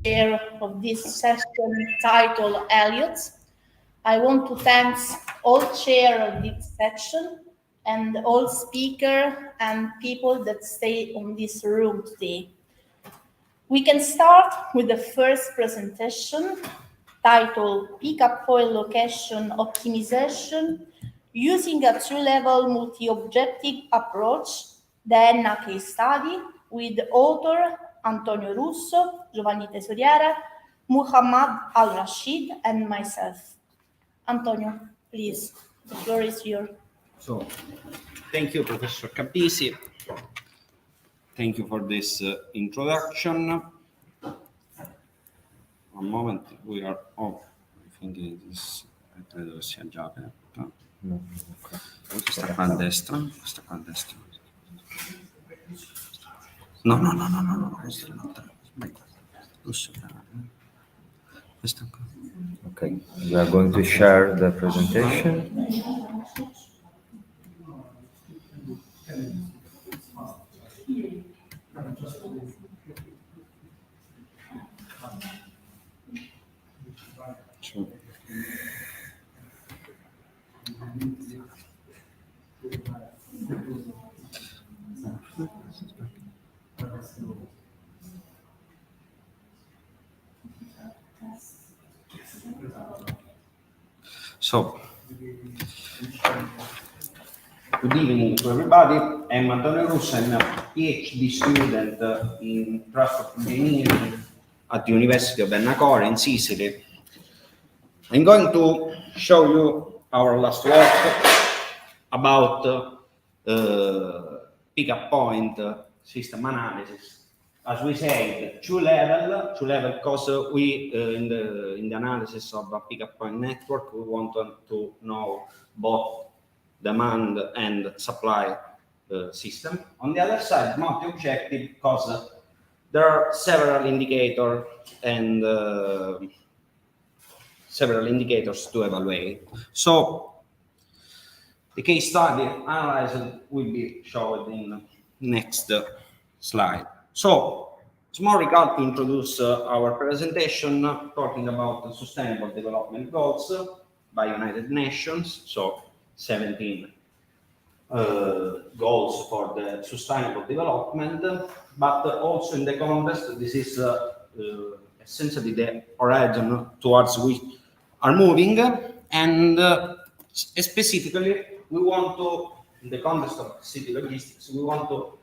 chair of this session titled Elliot. I want to thank all chair of this section and all speaker and people that stay on this room today. We can start with the first presentation titled Pickup Point Location Optimization using a two-level multi-objective approach, the ENNA case study with author Antonio Russo, Giovanni Tesoriera, Muhammad Al-Rashid, and myself. Antonio, please, the floor is yours. So, thank you, Professor Capisi. Thank you for this introduction. One moment, we are off. I think it is. Credo sia già aperto. Questa qua a destra. Questa qua a destra. No. Questa è l'altra. Questa qua. Okay, we are going to share the presentation. So, good evening to everybody. I'm Antonio Russo. I'm a PhD student in transport engineering at the University of Bernacor in Sicily. I'm going to show you our last work about pickup point system analysis. As we said, two level, because we in the analysis of a pickup point network, we want to know both demand and supply system. On the other side, multi-objective, because there are several indicators and several indicators to evaluate. So the case study analyzed will be shown in next slide. So, small recap to introduce our presentation, talking about the Sustainable Development Goals by United Nations, so 17 goals for the sustainable development, but also in the context, this is essentially the horizon towards which are moving, and specifically, we want to, in the context of city logistics, we want to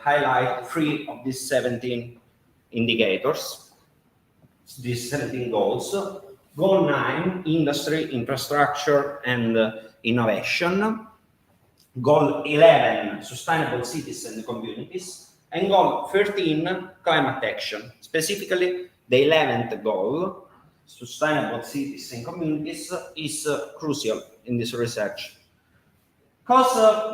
highlight 3 of these 17 indicators, these 17 goals. Goal 9, industry, infrastructure, and innovation. Goal 11, sustainable cities and communities. And goal 13, climate action. Specifically, the 11th goal, sustainable cities and communities, is crucial in this research. Because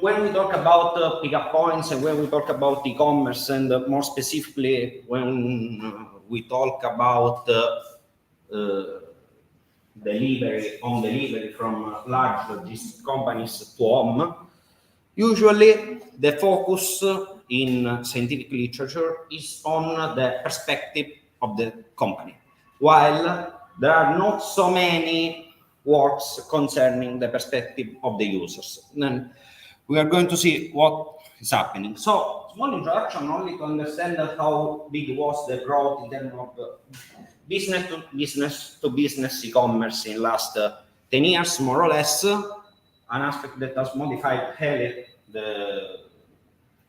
when we talk about pickup points and when we talk about e-commerce, and more specifically when we talk about delivery from large logistics companies to home, usually the focus in scientific literature is on the perspective of the company, while there are not so many works concerning the perspective of the users. Then we are going to see what is happening. So, small introduction only to understand how big was the growth in terms of business to business e-commerce in last 10 years, more or less, an aspect that has modified heavily the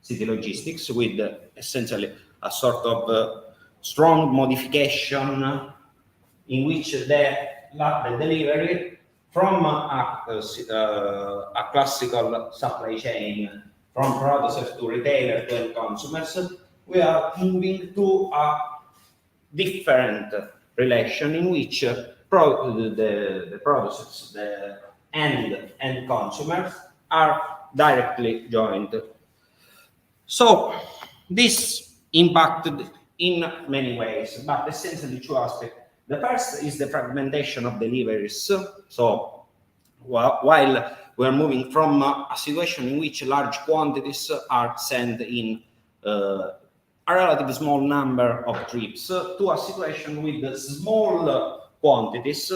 city logistics with essentially a sort of strong modification in which the delivery from a classical supply chain, from producers to retailer to end consumers, we are moving to a different relation in which the producers, the end consumers are directly joined. So this impacted in many ways, but essentially 2 aspects. The first is the fragmentation of deliveries. So while we are moving from a situation in which large quantities are sent in a relatively small number of trips to a situation with small quantities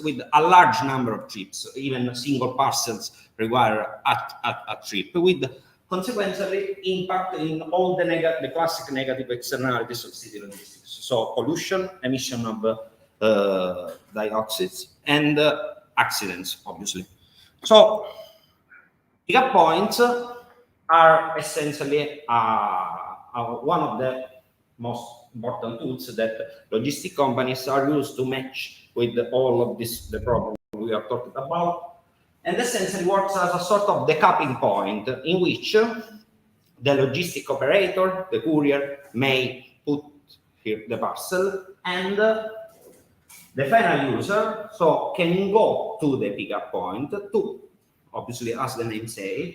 with a large number of trips. Even single parcels require a trip, with consequently impact in all the classic negative externalities of city logistics. So pollution, emission of dioxides, and accidents, obviously. So pickup points are essentially one of the most important tools that logistic companies are used to match with all of the problem we are talking about, and essentially works as a sort of decoupling point in which the logistic operator, the courier, may put here the parcel, and the final user can go to the pickup point to, obviously, as the name says,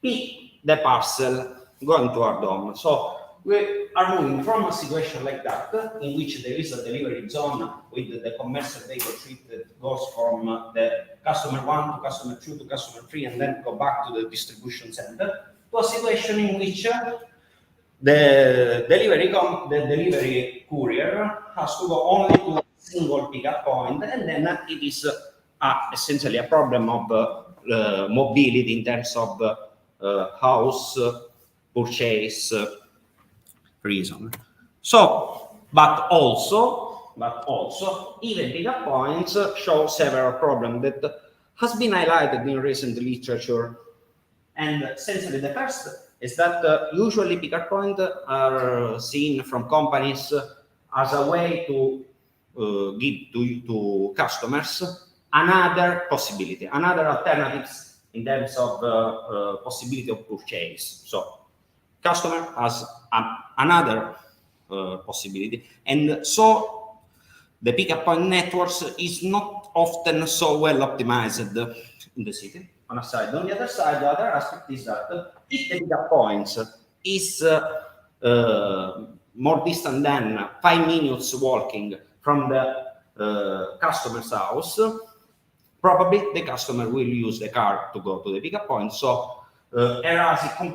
pick the parcel going to our DOM. So we are moving from a situation like that, in which there is a delivery zone with the commercial vehicle trip that goes from the customer 1 to customer 2 to customer 3 and then go back to the distribution center, to a situation in which the delivery courier has to go only to a single pickup point, and then it is essentially a problem of mobility in terms of house purchase reason. So, but also, even pickup points show several problems that has been highlighted in recent literature. And essentially, the first is that usually pickup points are seen from companies as a way to give to customers another possibility, another alternatives in terms of possibility of purchase. So, customer has another possibility, and so the pickup point networks is not often so well optimized in the city. On a side, on the other side, the other aspect is that if the pickup points is more distant than 5 minutes walking from the customer's house, probably the customer will use the car to go to the pickup point. So erasing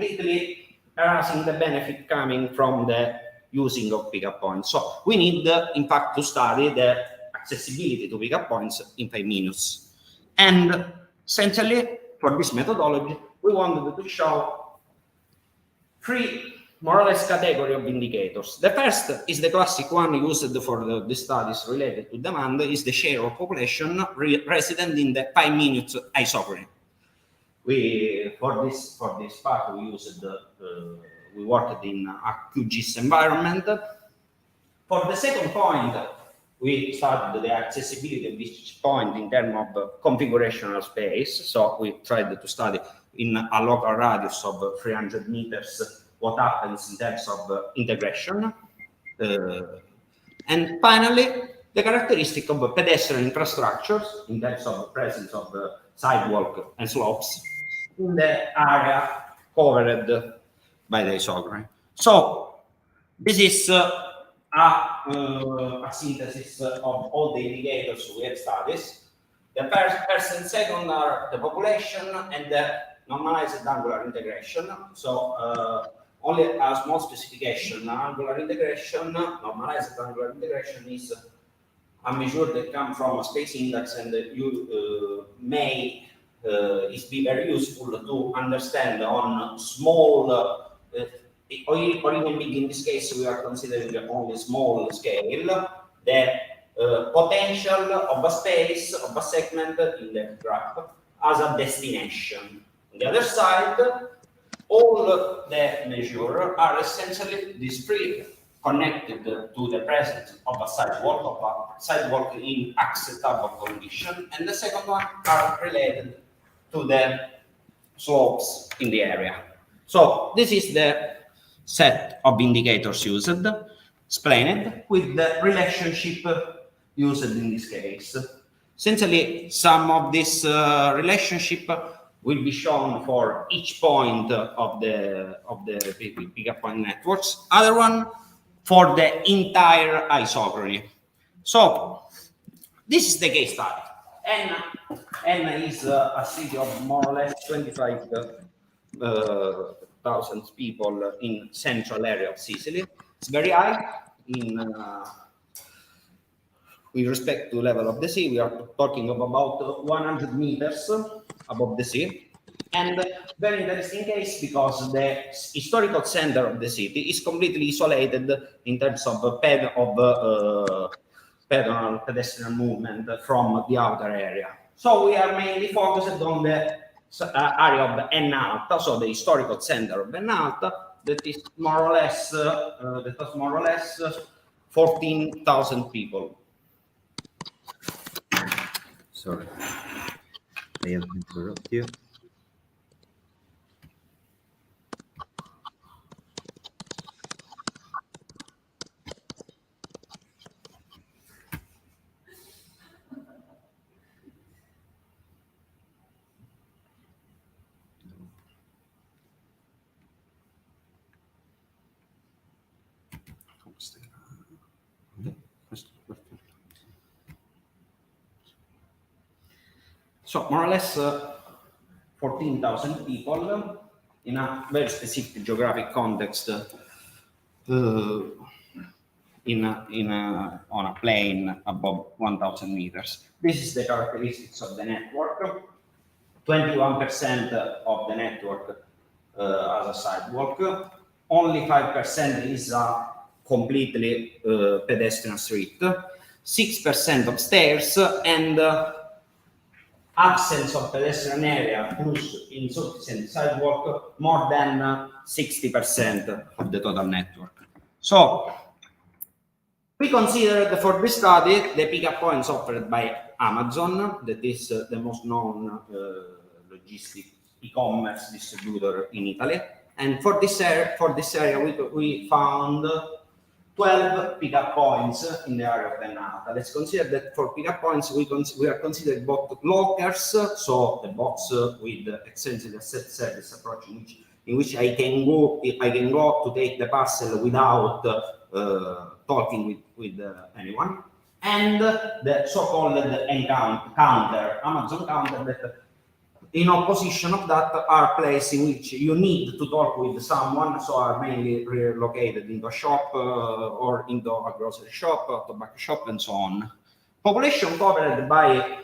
the benefit coming from the using of pickup points. So we need, in fact, to study the accessibility to pickup points in 5 minutes. And essentially, for this methodology, we wanted to show 3 more or less category of indicators. The first is the classic one used for the studies related to demand, is the share of population resident in the 5 minutes isochrony. For this part we worked in a QGIS environment. For the second point, we studied the accessibility of each point in terms of configurational space. So we tried to study in a local radius of 300 meters what happens in terms of integration. And finally, the characteristic of pedestrian infrastructures in terms of the presence of sidewalk and slopes in the area covered by the isochrony. So this is a synthesis of all the indicators we have studied. The first and second are the population and the normalized angular integration. So only a small specification. Angular integration, normalized angular integration is a measure that comes from a space index, and you may be very useful to understand on small or even big. In this case, we are considering only small scale the potential of a space, of a segment in the graph as a destination. On the other side, all the measures are essentially discrete, connected to the presence of a sidewalk in acceptable condition, and the second one are related to the slopes in the area. So this is the set of indicators used, explained with the relationship used in this case. Essentially, some of this relationship will be shown for each point of the pickup point networks. Other one for the entire isochrony. So this is the case study. Enna is a city of more or less 25,000 100,000 people in central area of Sicily. It's very high in with respect to level of the sea. We are talking of about 100 meters above the sea. And very interesting case because the historical center of the city is completely isolated in terms of pedestrian movement from the outer area. So we are mainly focused on the area of Enna Alta, so the historical center of Enna Alta, that is more or less 14,000 people. Sorry, I have to interrupt you. So more or less 14,000 people in a very specific geographic context on a plane above 1,000 meters. This is the characteristics of the network. 21% of the network as a sidewalk. Only 5% is a completely pedestrian street. 6% of stairs and absence of pedestrian area plus insufficient sidewalk more than 60% of the total network. So we considered for this study the pickup points offered by Amazon, that is the most known logistic e-commerce distributor in Italy. And for this area, we found 12 pickup points in the area of Bennata. Let's consider that for pickup points, we are considering both lockers, so the box with extensive asset service approach in which I can go to take the parcel without talking with anyone, and the so-called counter, Amazon counter, that in opposition of that are places in which you need to talk with someone, so are mainly relocated into a shop or into a grocery shop, a tobacco shop, and so on. Population covered by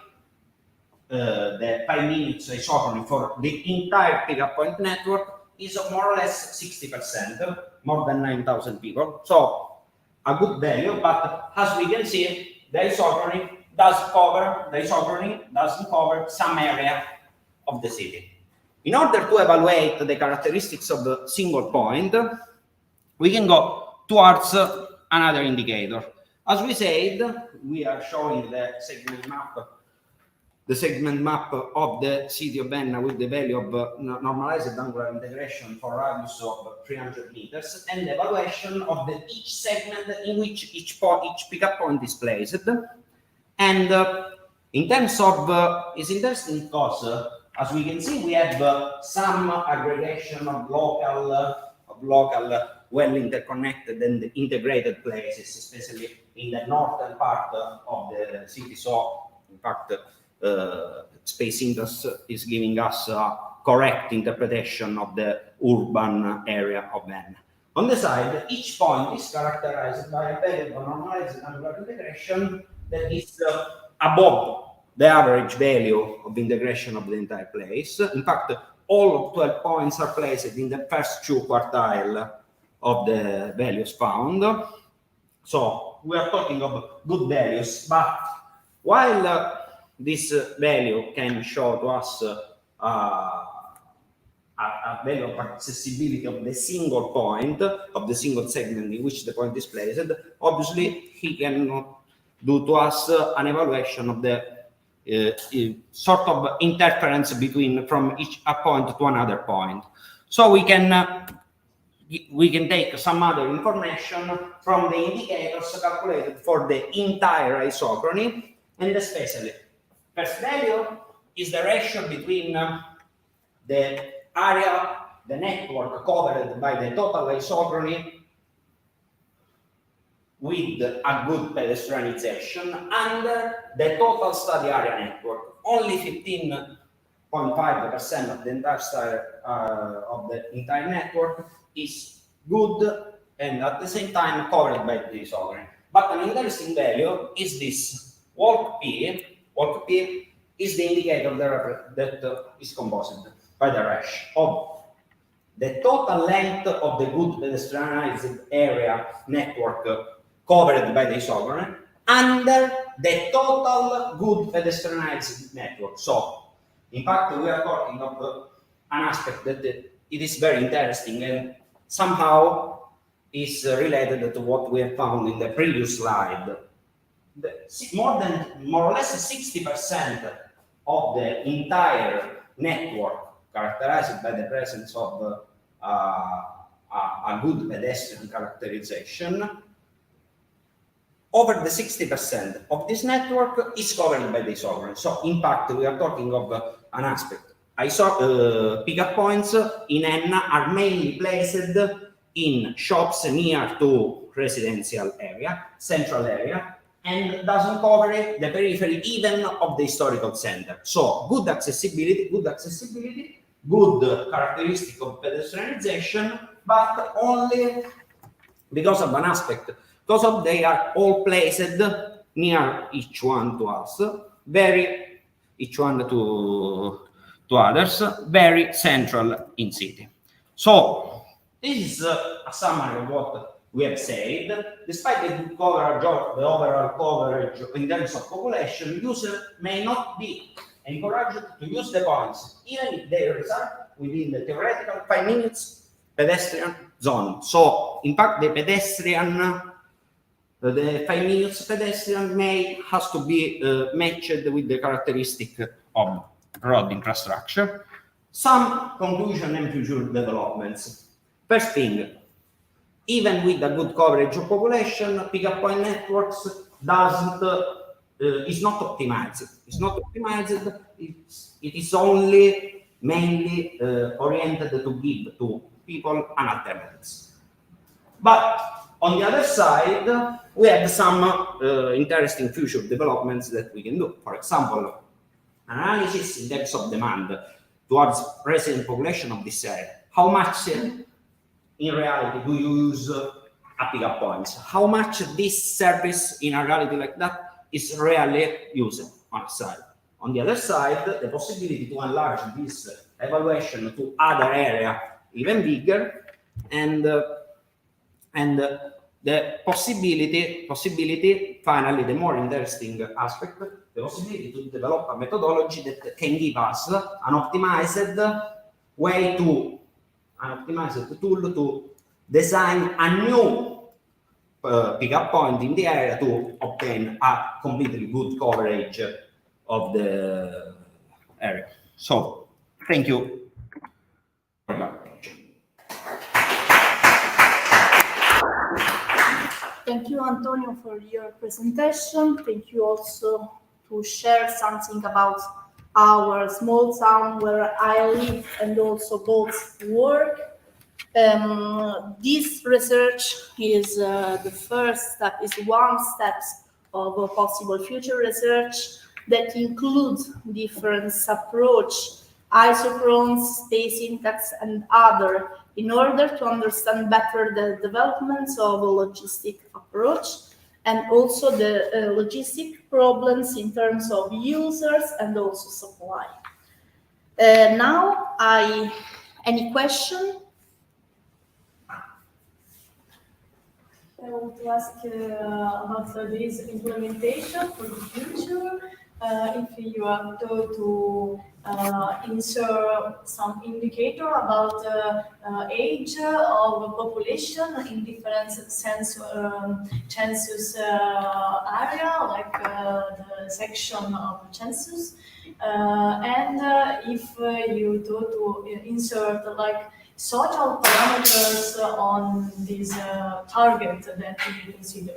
the 5 minutes isochrony for the entire pickup point network is more or less 60%, more than 9,000 people. So a good value, but as we can see, the isochrony doesn't cover some area of the city. In order to evaluate the characteristics of the single point, we can go towards another indicator. As we said, we are showing the segment map of the city of Enna with the value of normalized angular integration for radius of 300 meters and the evaluation of each segment in which each pickup point is placed. And in terms of, it's interesting because as we can see, we have some aggregation of local well interconnected and integrated places, especially in the northern part of the city. So, in fact, Space Index is giving us a correct interpretation of the urban area of Enna. On the side, each point is characterized by a value of normalized angular integration that is above the average value of integration of the entire place. In fact, all 12 points are placed in the first 2 quartiles of the values found. So we are talking of good values, but while this value can show to us a value of accessibility of the single point, of the single segment in which the point is placed, obviously he can do to us an evaluation of the sort of interference from a point to another point. So we can take some other information from the indicators calculated for the entire isochrony, and especially first value is the ratio between the area, the network covered by the total isochrony with a good pedestrianization and the total study area network. Only 15 0.5% of the entire network is good and at the same time covered by the sovereign. But an interesting value is this walk P. Walk P is the indicator that is composed by the rash of the total length of the good pedestrianized area network covered by the sovereign under the total good pedestrianized network. So, in fact, we are talking of an aspect that it is very interesting and somehow is related to what we have found in the previous slide. More or less 60% of the entire network characterized by the presence of a good pedestrian characterization. Over the 60% of this network is covered by the sovereign. So, in fact, we are talking of an aspect. I saw pickup points in ENNA are mainly placed in shops near to residential area, central area, and doesn't cover the periphery even of the historical center. So, good accessibility, good characteristic of pedestrianization, but only because of an aspect. Because of they are all placed near each one to us, each one to others, very central in city. So this is a summary of what we have said. Despite the good coverage of the overall coverage in terms of population, users may not be encouraged to use the points, even if they reside within the theoretical 5 minutes pedestrian zone. So, in fact, the 5 minutes pedestrian has to be matched with the characteristic of road infrastructure. Some conclusion and future developments. First thing, even with a good coverage of population, pickup point networks is not optimized. It's not optimized. It is only mainly oriented to give to people an alternative. But on the other side, we have some interesting future developments that we can do. For example, analysis in terms of demand towards resident population of this area. How much in reality do you use pickup points? How much this service in a reality like that is really used on a side? On the other side, the possibility to enlarge this evaluation to other area even bigger, and the possibility, finally, the more interesting aspect, the possibility to develop a methodology that can give us an optimized tool to design a new pickup point in the area to obtain a completely good coverage of the area. So, thank you. Thank you, Antonio, for your presentation. Thank you also to share something about our small town where I live and also both work. This research is the first step, is one step of a possible future research that includes different approach, isochrones, space syntax, and other, in order to understand better the developments of a logistic approach and also the logistic problems in terms of users and also supply. Now, any question? I want to ask about this implementation for the future. If you have to insert some indicator about age of population in different census area, like the section of census, and if you to insert like social parameters on this target that you consider.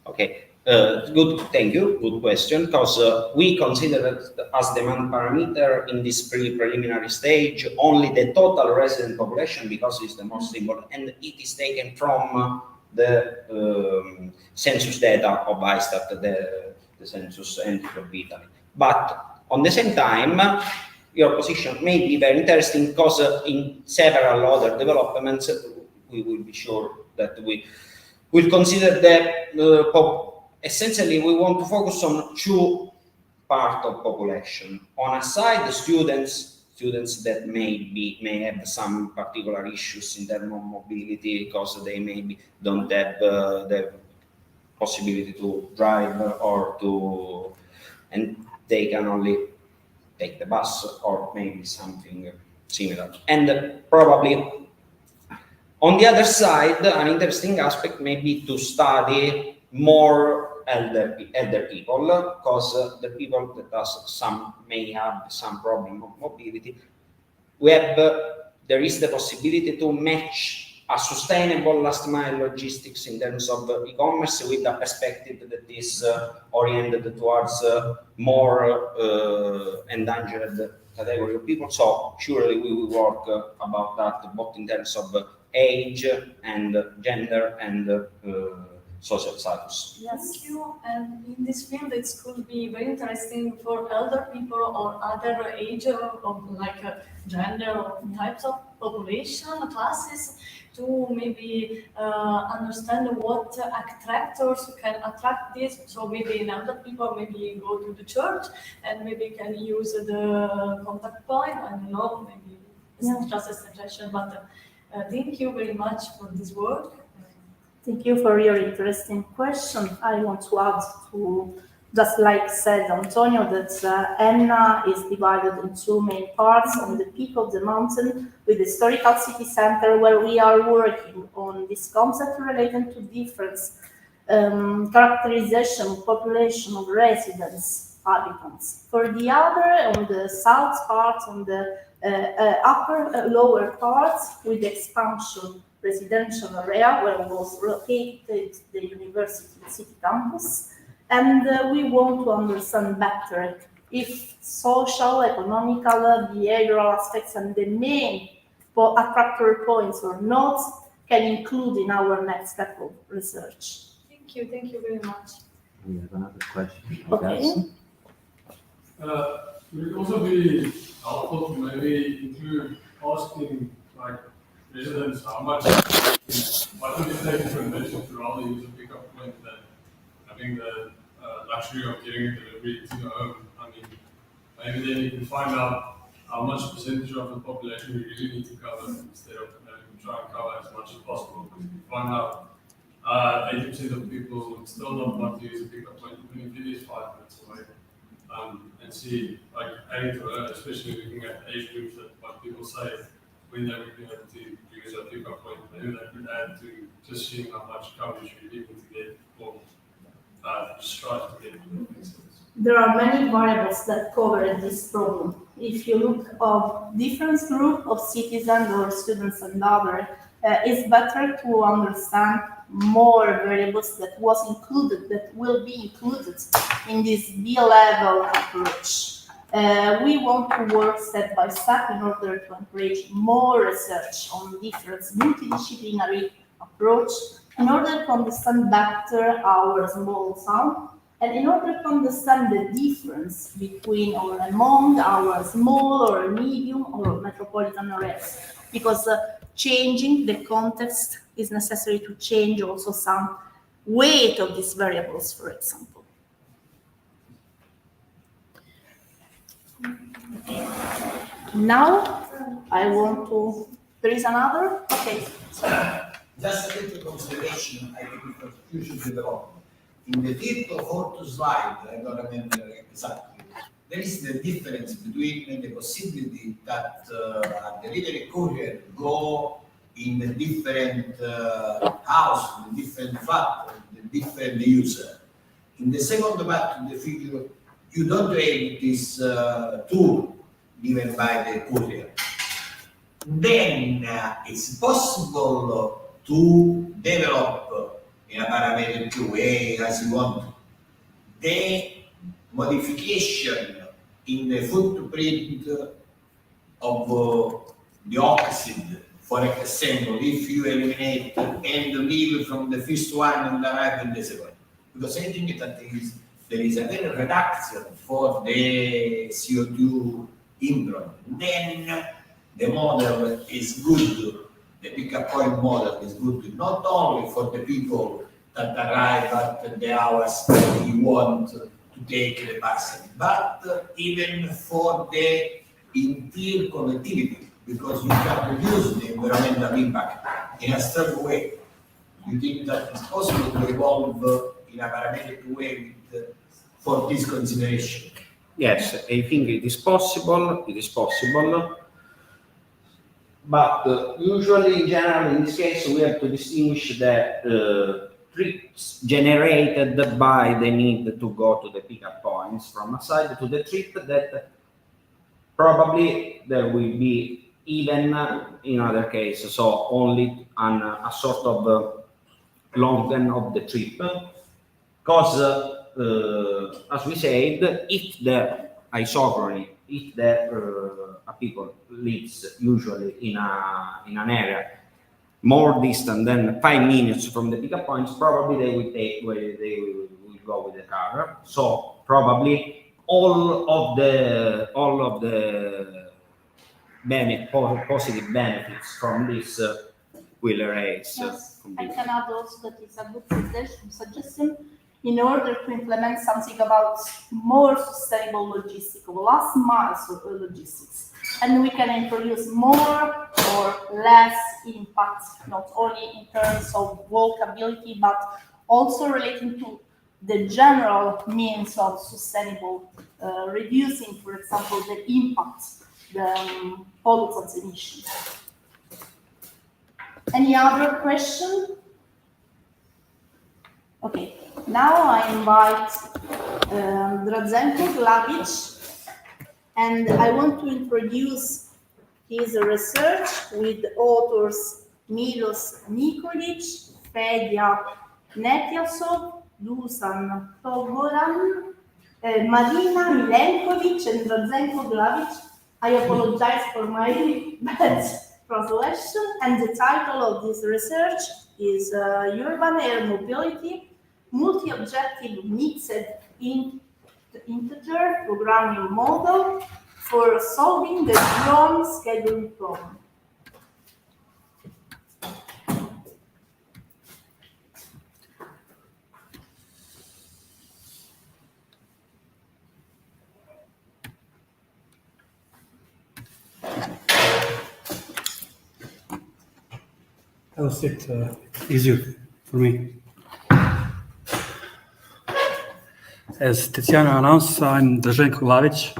Okay. Good, thank you. Good question, because we consider it as demand parameter in this preliminary stage only the total resident population, because it's the most important, and it is taken from the census data of ISTAT, the census entry of Italy. But On the same time, your position may be very interesting because in several other developments, we will be sure that we will consider that essentially we want to focus on two parts of population. On a side, the students that may have some particular issues in terms of mobility because they maybe don't have the possibility to drive and they can only take the bus or maybe something similar. And probably on the other side, an interesting aspect may be to study more elder people, because the people that may have some problem of mobility, there is the possibility to match a sustainable last mile logistics in terms of e-commerce with a perspective that is oriented towards more endangered category of people. So surely we will work about that both in terms of age and gender and social status. Yes. Thank you. And in this field, it could be very interesting for elder people or other age of like gender or types of population classes to maybe understand what attractors can attract this. So maybe in elder people, maybe go to the church and maybe can use the contact point. I don't know, maybe it's just a suggestion, but thank you very much for this work. Thank you for your interesting question. I want to add to, just like said Antonio, that ENNA is divided in two main parts. On the peak of the mountain with the historical city center, where we are working on this concept related to different characterization, population of residents, habitants. For the other, on the south part, on the lower part, with the expansion residential area where was located the university city campus, and we want to understand better if social, economical, behavioral aspects and the main attractor points or not can include in our next step of research. Thank you very much. We have another question. Okay. Would it also be helpful to maybe include asking like residents how much, what would it take for admission to rather use a pickup point than having the luxury of getting a delivery to your home? I mean, maybe then you can find out how much percentage of the population you really need to cover instead of try and cover as much as possible. Because if you find out 80% of people would still not want to use a pickup point, even if it is 5 minutes away, and see, like, adding to it, especially looking at age groups, that what people say when they would be able to use a pickup point, maybe that could add to just seeing how much coverage you're able to get or strive to get. There are many variables that cover this problem. If you look at different group of citizens or students and other, it's better to understand more variables that will be included in this B-level approach. We want to work step by step in order to encourage more research on different multidisciplinary approach in order to understand better our small town and in order to understand the difference between or among our small or medium or metropolitan areas. Because changing the context is necessary to change also some weight of these variables, for example. Now, there is another? Okay. Just a little consideration, I think, for future development. In the field of auto slide, I don't remember exactly, there is the difference between the possibility that a delivery courier go in the different house, the different flat, the different user. In the second part of the figure, you don't have this tool given by the courier. Then it's possible to develop in a parametric way as you want the modification in the footprint of the oxide. For example, if you eliminate and leave from the first one and arrive in the second, because I think that is there is a very reduction for the CO2 input, then the model is good. The pickup point model is good not only for the people that arrive at the hours that we want to take the passage, but even for the interior connectivity, because you can reduce the environmental impact in a certain way. You think that it's possible to evolve in a parametric way for this consideration? Yes, I think it is possible. It is possible. But usually, in general, in this case, we have to distinguish the trips generated by the need to go to the pickup points from a side to the trip that probably there will be even in other cases, so only on a sort of length of the trip. Because, as we said, if the isochrony, if the people lives usually in an area more distant than 5 minutes from the pickup points, probably they will go with the car. So probably all of the positive benefits from this will arise. Yes, I can add also that it's a good suggestion in order to implement something about more sustainable logistics, last mile logistics. And we can introduce more or less impact, not only in terms of walkability, but also relating to the general means of sustainable reducing, for example, the impact, the pollutants emissions. Any other question? Okay, now I invite Drazenko Glavic, and I want to introduce his research with authors Milos Nikolic, Fedja Netiasov, Dusan Togoran, Marina Milenkovic, and Drazenko Glavic. I apologize for my bad translation, and the title of this research is Urban Air Mobility, Multi-Objective Mixed Integer Programming Model for Solving the Drone Scheduling Problem. That was it easier for me. As Tiziana announced, I'm Draženko Glavic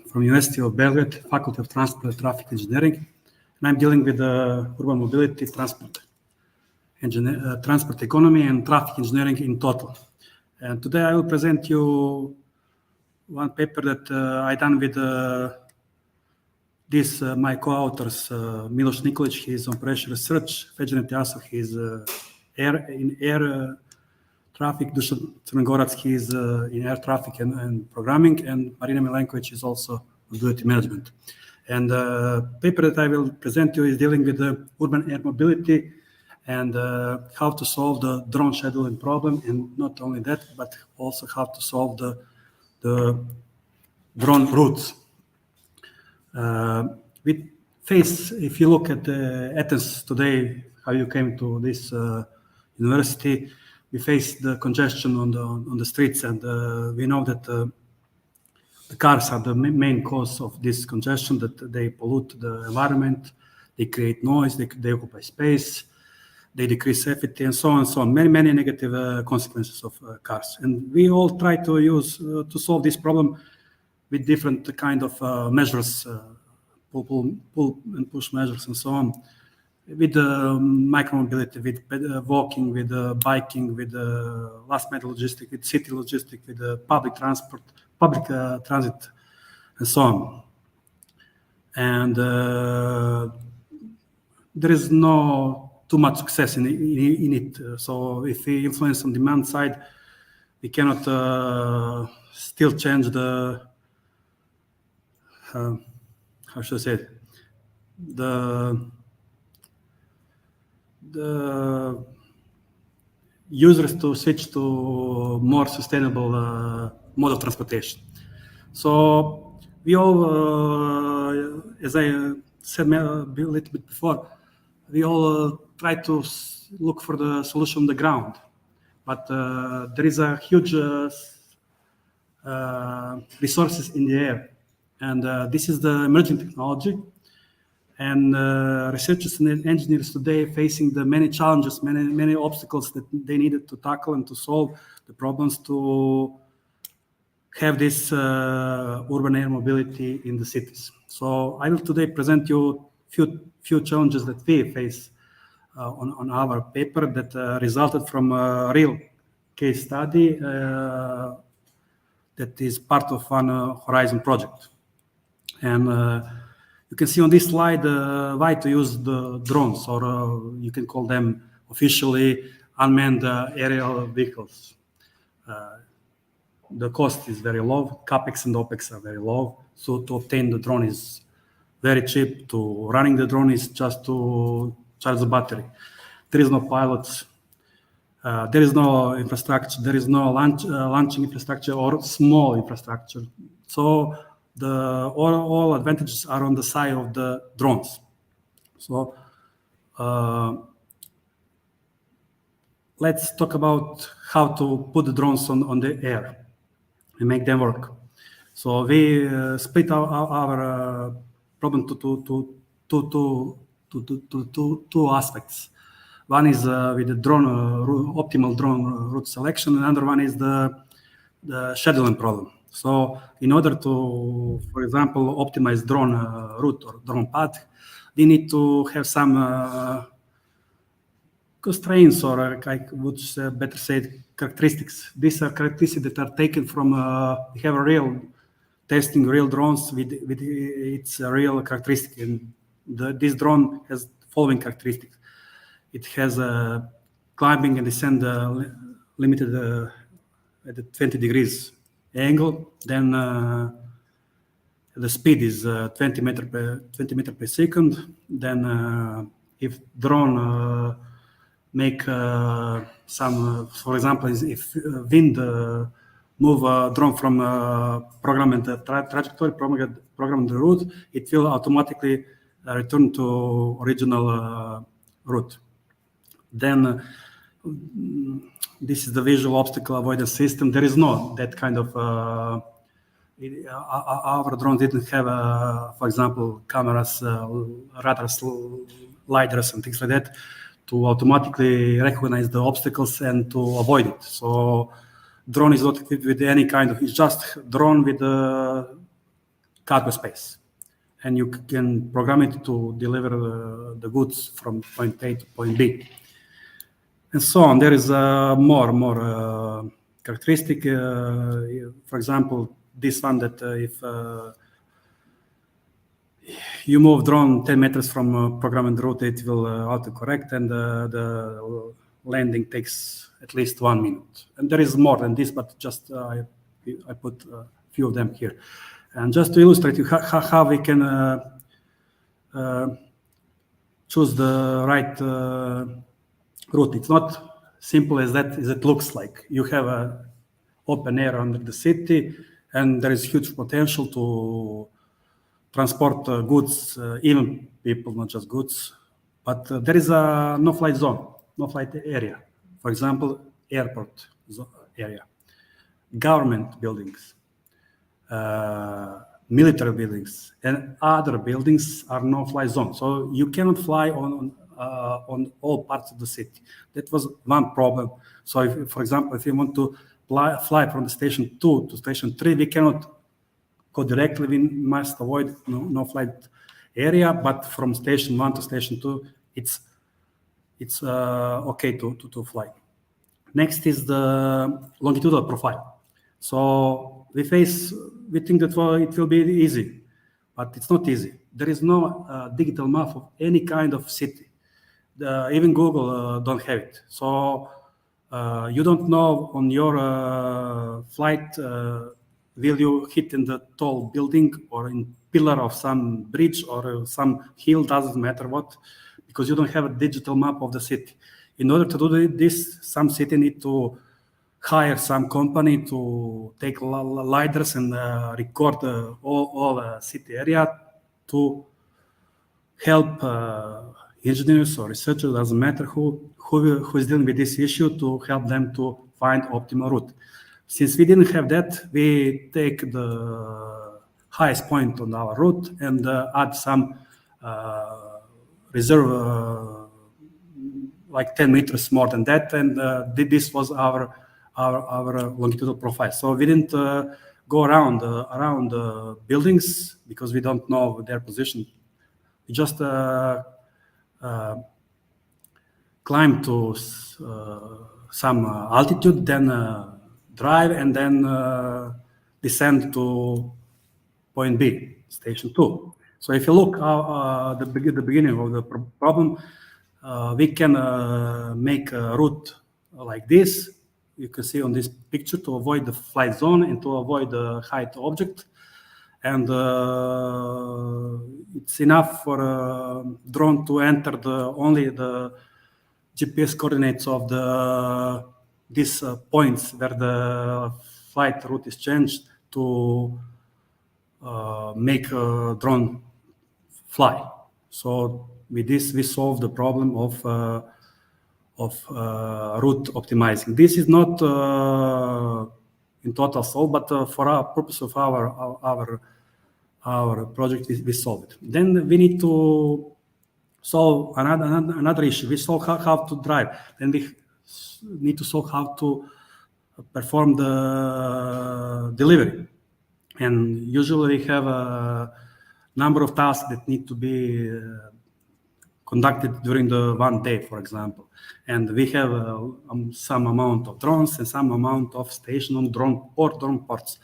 from University of Belgrade, Faculty of Transport and Traffic Engineering, and I'm dealing with urban mobility, transport economy, and traffic engineering in total. And today I will present you one paper that I done with my co-authors, Milos Nikolic, he's on pressure research, Fedja Netiasov, he's air traffic, Dusan Crnogorac, he's in air traffic and programming, and Marina Milenkovic is also mobility management. And the paper that I will present you is dealing with the urban air mobility and how to solve the drone scheduling problem, and not only that, but also how to solve the drone routes. We face, if you look at Athens today, how you came to this university, we face the congestion on the streets, and we know that the cars are the main cause of this congestion, that they pollute the environment, they create noise, they occupy space, they decrease safety, and so on and so on. Many negative consequences of cars. And we all try to use to solve this problem with different kind of measures, pull and push measures and so on, with micromobility, with walking, with biking, with last mile logistics, with city logistics, with public transport, public transit, and so on. And there is no too much success in it. So if we influence on demand side, we cannot still change the how should I say it? users to switch to more sustainable mode of transportation. So we all, as I said a little bit before, we all try to look for the solution on the ground, but there is a huge resources in the air, and this is the emerging technology. And researchers and engineers today facing the many challenges, many obstacles that they needed to tackle and to solve the problems to have this urban air mobility in the cities. So I will today present you few challenges that we face on our paper that resulted from a real case study that is part of one Horizon project. And you can see on this slide why to use the drones, or you can call them officially unmanned aerial vehicles. The cost is very low, CapEx and OpEx are very low, so to obtain the drone is very cheap, to running the drone is just to charge the battery. There is no pilots, there is no infrastructure, there is no launching infrastructure or small infrastructure. So all advantages are on the side of the drones. So let's talk about how to put the drones on the air and make them work. So we split our problem to two aspects. One is with the drone optimal drone route selection, and another one is the scheduling problem. So in order to, for example, optimize drone route or drone path, we need to have some constraints, or I would better say characteristics. These are characteristics that are taken from, we have a real testing real drones with its real characteristic. And this drone has the following characteristics. It has a climbing and descent limited at the 20 degrees angle. Then the speed is 20 meter per second. Then if drone make some, for example, if wind move a drone from programmed trajectory, programmed route, it will automatically return to original route. Then this is the visual obstacle avoidance system. There is no that kind of, our drone didn't have, for example, cameras, radars, lidars, and things like that to automatically recognize the obstacles and to avoid it. So drone is not equipped with any kind of, it's just drone with cargo space. And you can program it to deliver the goods from point A to point B. And so on. There is more characteristic. For example, this one that if you move drone 10 meters from programmed route, it will autocorrect, and the landing takes at least 1 minute. And there is more than this, but just I put a few of them here. And just to illustrate you how we can choose the right route. It's not simple as that as it looks like. You have an open air under the city, and there is huge potential to transport goods, even people, not just goods. But there is a no-flight zone, no-flight area. For example, airport area, government buildings, military buildings, and other buildings are no-fly zone. So you cannot fly on all parts of the city. That was one problem. So if, for example, if you want to fly from the station 2 to station 3, we cannot go directly. We must avoid no-flight area, but from station 1 to station 2, it's okay to fly. Next is the longitudinal profile. So we think that it will be easy, but it's not easy. There is no digital map of any kind of city. Even Google don't have it. So you don't know on your flight, will you hit in the tall building or in pillar of some bridge or some hill, doesn't matter what, because you don't have a digital map of the city. In order to do this, some city need to hire some company to take lidars and record all city area to help engineers or researchers, doesn't matter who is dealing with this issue, to help them to find optimal route. Since we didn't have that, we take the highest point on our route and add some reserve, like 10 meters more than that, and this was our longitudinal profile. So we didn't go around buildings because we don't know their position. We just climb to some altitude, then drive, and then descend to point B, station 2. So if you look at the beginning of the problem, we can make a route like this. You can see on this picture, to avoid the flight zone and to avoid the height object. And it's enough for a drone to enter only the GPS coordinates of these points where the flight route is changed to make a drone fly. So with this, we solve the problem of route optimizing. This is not in total solved, but for our purpose of our project, we solve it. Then we need to solve another issue. We solve how to drive. Then we need to solve how to perform the delivery. And usually we have a number of tasks that need to be conducted during the one day, for example. And we have some amount of drones and some amount of stationary drone or drone parts.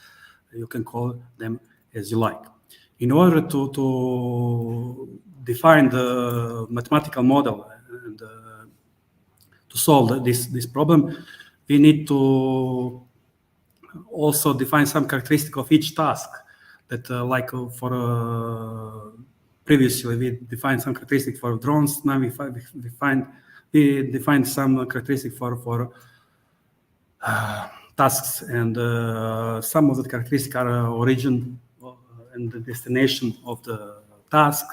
You can call them as you like. In order to define the mathematical model and to solve this problem, we need to also define some characteristic of each task. That like for previously we defined some characteristic for drones. Now we define some characteristic for tasks, and some of the characteristics are origin and the destination of the task,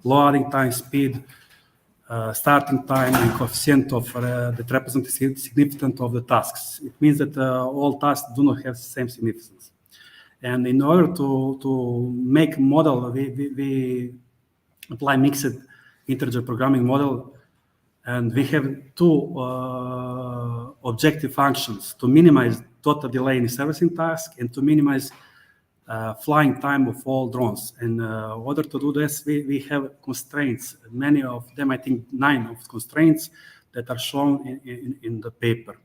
loading time, speed, starting time, and coefficient of that represent the significance of the tasks. It means that all tasks do not have the same significance. And in order to make a model, we apply mixed integer programming model, and we have two objective functions: to minimize total delay in servicing task and to minimize flying time of all drones. And in order to do this, we have constraints. Many of them, I think 9 of constraints that are shown in the paper.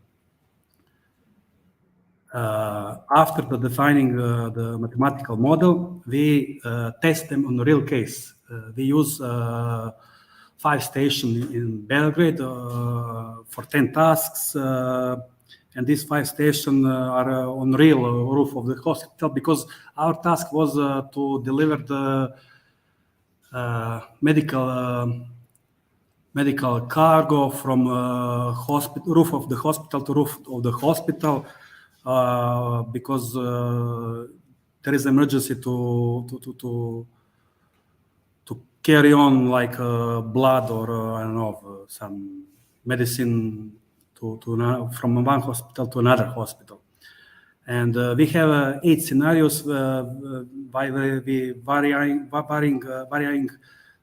After defining the mathematical model, we test them on a real case. We use 5 stations in Belgrade for 10 tasks. And these 5 stations are on real roof of the hospital, because our task was to deliver the medical cargo from roof of the hospital to roof of the hospital, because there is emergency to carry on like blood or I don't know, some medicine from one hospital to another hospital. And we have 8 scenarios by varying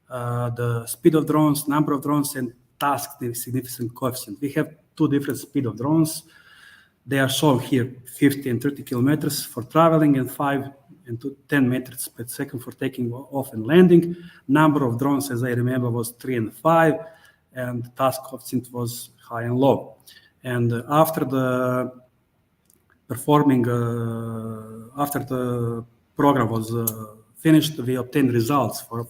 the speed of drones, number of drones, and task significant coefficient. We have 2 different speed of drones. They are shown here, 50 and 30 kilometers for traveling and 5 and 10 meters per second for taking off and landing. Number of drones, as I remember, was 3 and 5, and task coefficient was high and low. And after the program was finished, we obtained results for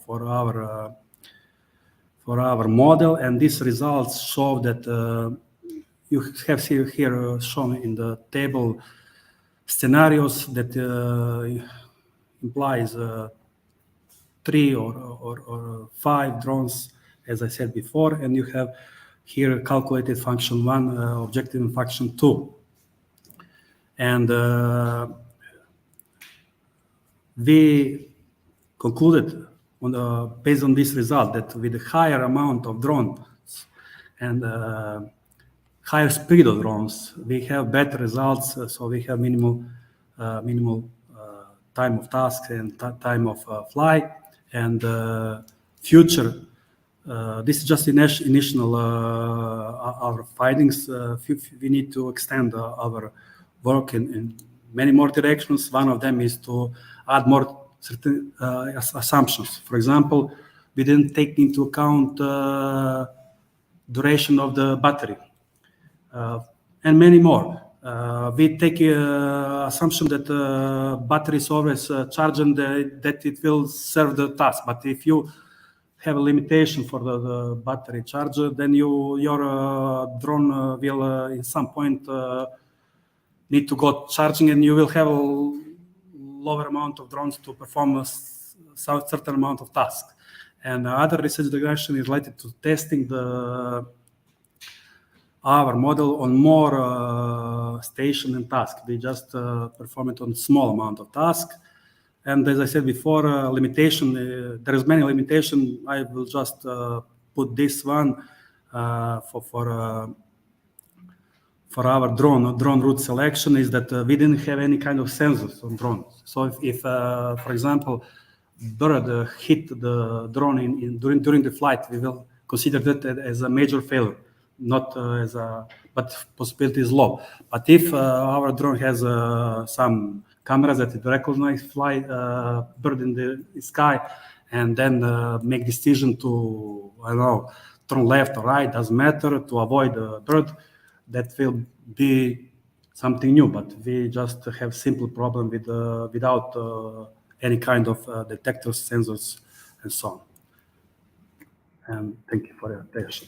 our model, and these results show that you have here shown in the table scenarios that implies 3 or 5 drones, as I said before, and you have here calculated function 1, objective and function 2. And we concluded based on this result that with a higher amount of drones and higher speed of drones, we have better results. So we have minimal time of task and time of flight. And future, this is just initial our findings. We need to extend our work in many more directions. One of them is to add more certain assumptions. For example, we didn't take into account duration of the battery and many more. We take assumption that battery is always charged and that it will serve the task. But if you have a limitation for the battery charger, then your drone will in some point need to go charging, and you will have a lower amount of drones to perform a certain amount of tasks. And other research direction is related to testing our model on more station and task. We just perform it on small amount of task. And as I said before, limitation, there is many limitation. I will just put this one for our drone route selection is that we didn't have any kind of sensors on drones. So if for example, bird hit the drone during the flight, we will consider that as a major failure, not but possibility is low. But if our drone has some cameras that it recognize bird in the sky and then make decision to, I don't know, turn left or right, doesn't matter, to avoid the bird, that will be something new. But we just have simple problem without any kind of detectors, sensors, and so on. And thank you for your attention.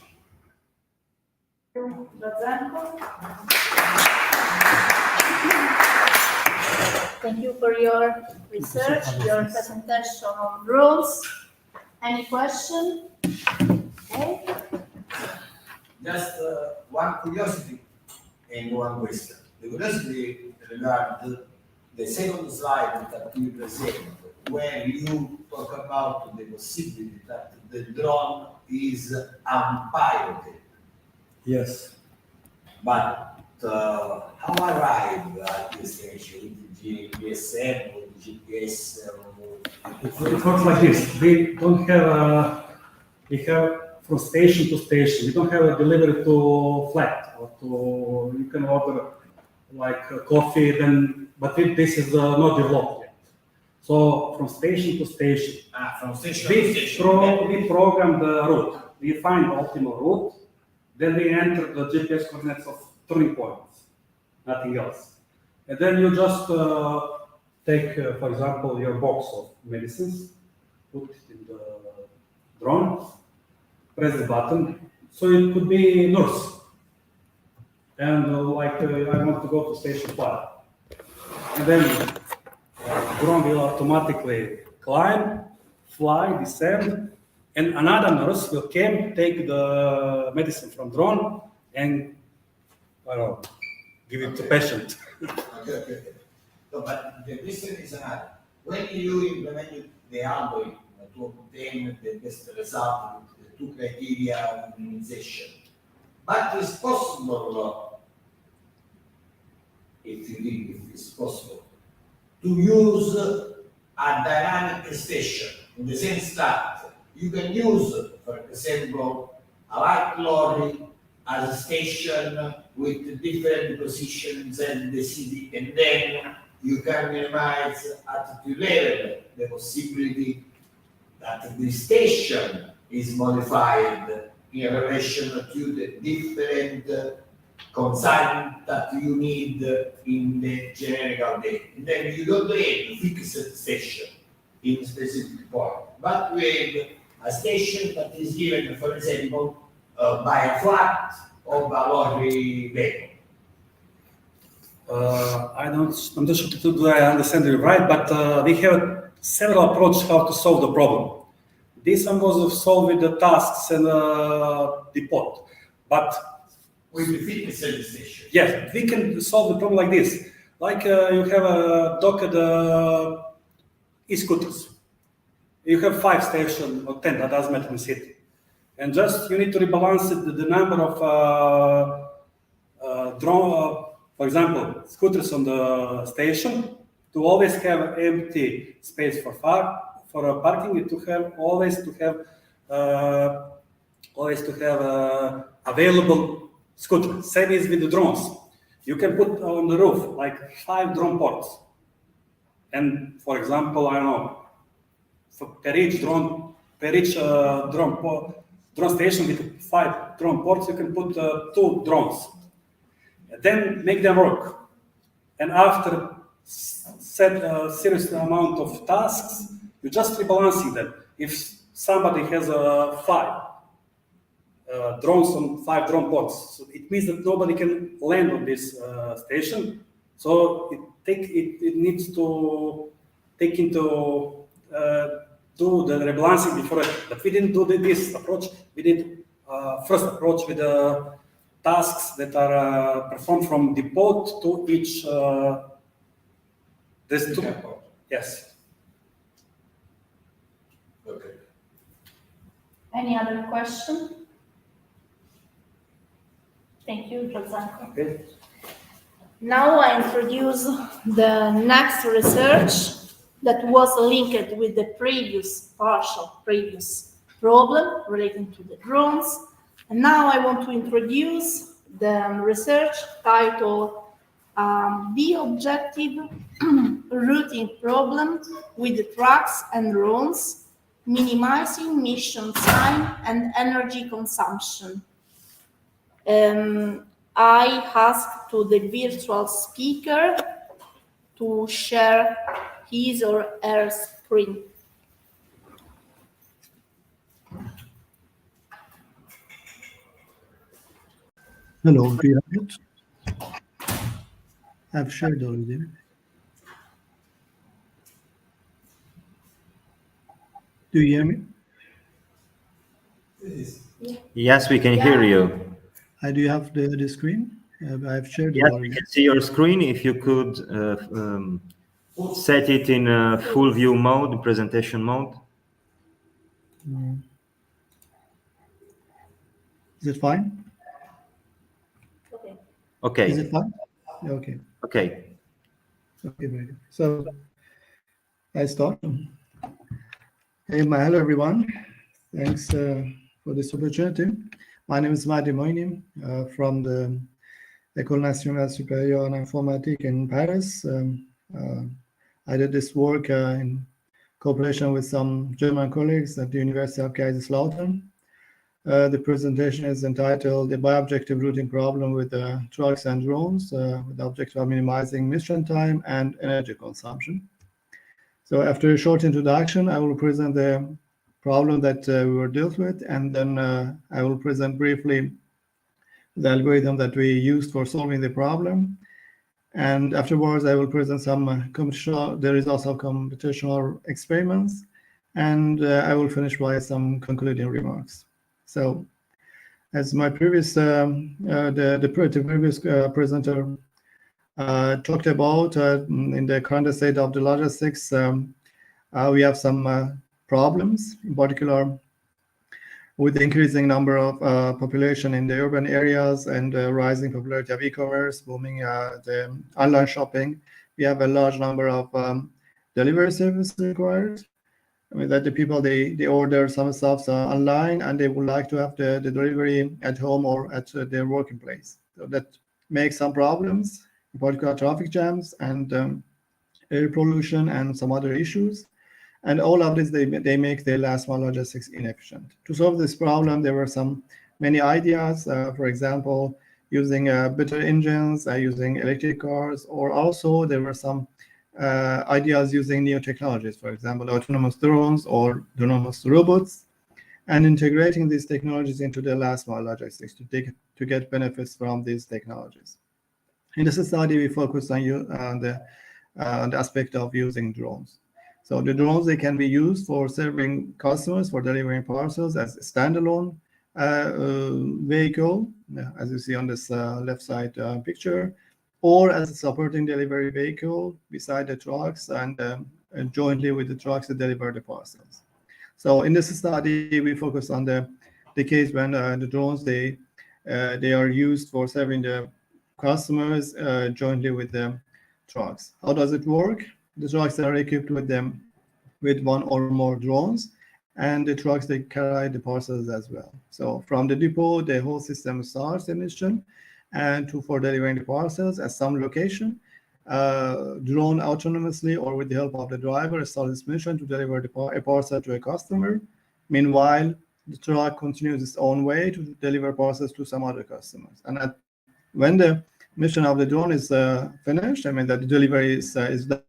Thank you for your research, your presentation on drones. Any question? Okay. Just one curiosity and one question. The curiosity regarding the second slide that you present, where you talk about the possibility that the drone is unpiloted. Yes. But how arrive at this station with the GSM or the GPS? It works like this. We don't have we have from station to station. We don't have a delivery to flat or to, you can order like coffee, then, but this is not developed yet. So from station to station, From station to station. we program the route. We find the optimal route, then we enter the GPS coordinates of turning points, nothing else. And then you just take, for example, your box of medicines, put it in the drone, press the button. So it could be nurse. And like I want to go to station 5. And then drone will automatically climb, fly, descend, and another nurse will come, take the medicine from drone and, I don't know, give it to patient. Okay. So, but the question is another. When you implement the algorithm to obtain the best result with the two criteria minimization, but it's possible, if you think if it's possible, to use a dynamic station in the sense that you can use, for example, a light lorry as a station with different positions in the city, and then you can minimize at the level the possibility that the station is modified in relation to the different consignment that you need in the general day. And then you don't have a fixed station in a specific point, but we have a station that is given, for example, by a flat or by a lorry vehicle. I'm not sure do I understand you right, but we have several approaches how to solve the problem. This one was solved with the tasks and the pod. But with the fitness service station. yes, we can solve the problem like this. Like you have a docked e-scooters. You have 5 stations or 10, that doesn't matter in the city. And just you need to rebalance the number of for example, scooters on the station to always have empty space for parking, and to have always to have available scooters. Same is with the drones. You can put on the roof like 5 drone ports, and for example, I don't know, per each drone station with 5 drone ports, you can put 2 drones. Then make them work. And after set a serious amount of tasks, you're just rebalancing them. If somebody has 5 drones on 5 drone ports, so it means that nobody can land on this station. So it needs to take into do the rebalancing before it. But we didn't do this approach. We did first approach with the tasks that are performed from depot to each. There's 2. Yes. Okay. Any other question? Thank you, Gianfranco. Okay. Now I introduce the next research that was linked with the previous problem relating to the drones. And now I want to introduce the research titled The Objective Routing Problem with the Trucks and Drones, Minimizing Mission Time and Energy Consumption. I asked to the virtual speaker to share his or her screen. Hello, do you have it? I've shared already. Do you hear me? Yes, we can hear you. Do you have the screen? I've shared it Yes, we already. can see your screen. If you could set it in full view mode, presentation mode. Is it fine? Okay. Okay. Is it fine? Okay. Okay. Okay, very good. So I start. Hello, everyone. Thanks for this opportunity. My name is Madi Moini from the École Nationale Supérieure en Informatique in Paris. I did this work in cooperation with some German colleagues at the University of Kaiserslautern. The presentation is entitled The Bi-Objective Routing Problem with Trucks and Drones, with the objective of minimizing mission time and energy consumption. So after a short introduction, I will present the problem that we were dealt with, and then I will present briefly the algorithm that we used for solving the problem. And afterwards, I will present some the results of computational experiments, and I will finish by some concluding remarks. So, as my previous previous presenter talked about, in the current state of the logistics, we have some problems, in particular with the increasing number of population in the urban areas and rising popularity of e-commerce, booming the online shopping. We have a large number of delivery services required. I mean that the people, they order some stuff online and they would like to have the delivery at home or at their working place. So that makes some problems, in particular traffic jams and air pollution and some other issues. And all of this, they make the last mile logistics inefficient. To solve this problem, there were many ideas, for example, using better engines, using electric cars, or also there were some ideas using new technologies, for example, autonomous drones or autonomous robots, and integrating these technologies into the last mile logistics to get benefits from these technologies. In this study, we focused on the aspect of using drones. So the drones, they can be used for serving customers, for delivering parcels as standalone, vehicle, as you see on this left side picture, or as a supporting delivery vehicle beside the trucks and jointly with the trucks to deliver the parcels. So in this study, we focus on the case when the drones, they are used for serving the customers jointly with the trucks. How does it work? The trucks are equipped with one or more drones, and the trucks, they carry the parcels as well. So from the depot, the whole system starts the mission, and for delivering the parcels at some location, drone autonomously or with the help of the driver starts its mission to deliver a parcel to a customer. Meanwhile, the truck continues its own way to deliver parcels to some other customers. And when the mission of the drone is finished, I mean that the delivery is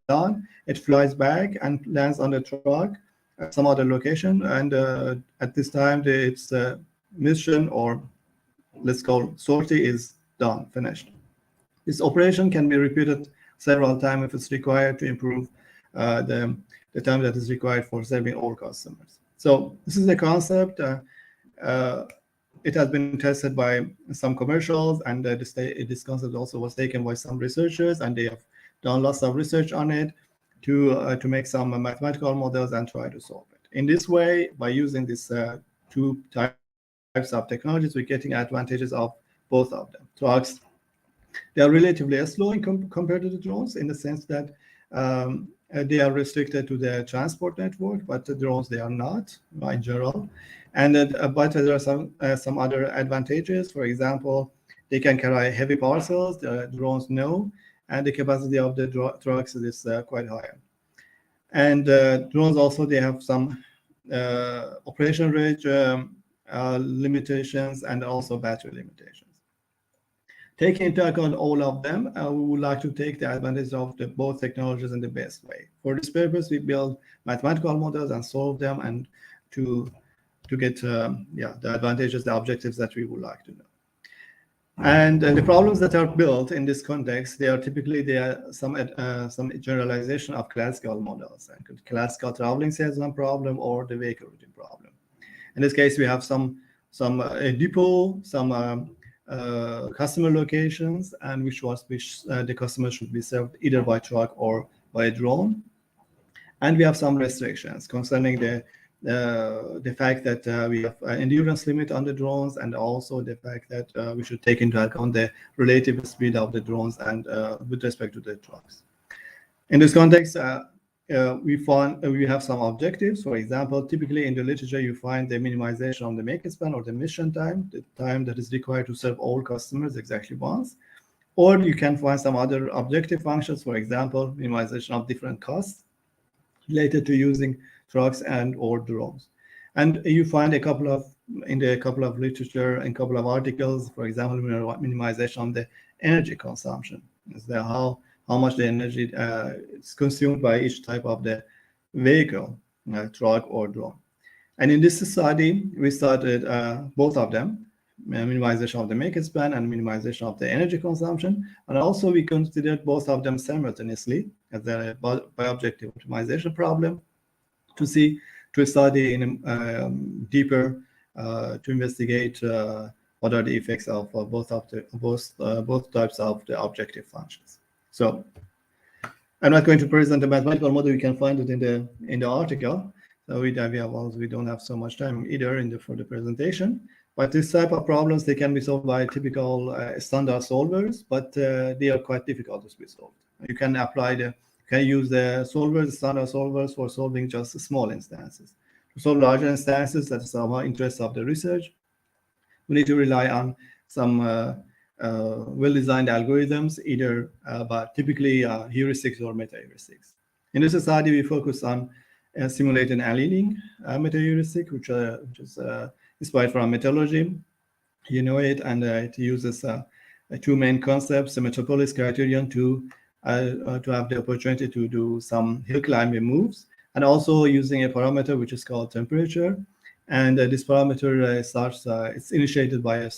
done, it flies back and lands on the truck at some other location. And at this time, its mission, or let's call sortie, is done, finished. This operation can be repeated several times if it's required to improve the time that is required for serving all customers. So this is the concept. It has been tested by some commercials, and this concept also was taken by some researchers, and they have done lots of research on it to make some mathematical models and try to solve it. In this way, by using these two types of technologies, we're getting advantages of both of them. Trucks, they are relatively slow compared to the drones, in the sense that they are restricted to the transport network, but the drones, they are not in general. And but there are some other advantages. For example, they can carry heavy parcels. The drones no, and the capacity of the trucks is quite higher. And drones also, they have some operation range limitations and also battery limitations. Taking into account all of them, we would like to take the advantage of both technologies in the best way. For this purpose, we build mathematical models and solve them, and to get the advantages, the objectives that we would like to know. And the problems that are built in this context, they are some generalization of classical models. And classical traveling salesman problem or the vehicle routing problem. In this case, we have some depot, some customer locations, and which the customer should be served either by truck or by a drone. And we have some restrictions concerning the fact that we have an endurance limit on the drones, and also the fact that we should take into account the relative speed of the drones and with respect to the trucks. In this context, we have some objectives. For example, typically in the literature, you find the minimization of the make span or the mission time, the time that is required to serve all customers exactly once. Or you can find some other objective functions, for example, minimization of different costs related to using trucks and or drones. And you find a couple of literature and a couple of articles, for example, minimization of the energy consumption. Is there how much the energy is consumed by each type of the vehicle, truck or drone. And in this study, we started both of them, minimization of the make span and minimization of the energy consumption. And also we considered both of them simultaneously as a by-objective optimization problem to study in deeper to investigate what are the effects of both types of the objective functions. So I'm not going to present the mathematical model. You can find it in the article. So we don't have so much time either for the presentation. But this type of problems, they can be solved by typical standard solvers, but they are quite difficult to be solved. You can use the standard solvers for solving just small instances. To solve larger instances, that's our interest of the research. We need to rely on some well-designed algorithms, either but typically heuristics or meta-heuristics. In this study, we focus on simulating annealing meta-heuristic, which is inspired from metallurgy. You know it, and it uses two main concepts: the metropolis criterion to have the opportunity to do some hill climbing moves, and also using a parameter which is called temperature. And this parameter it's initiated by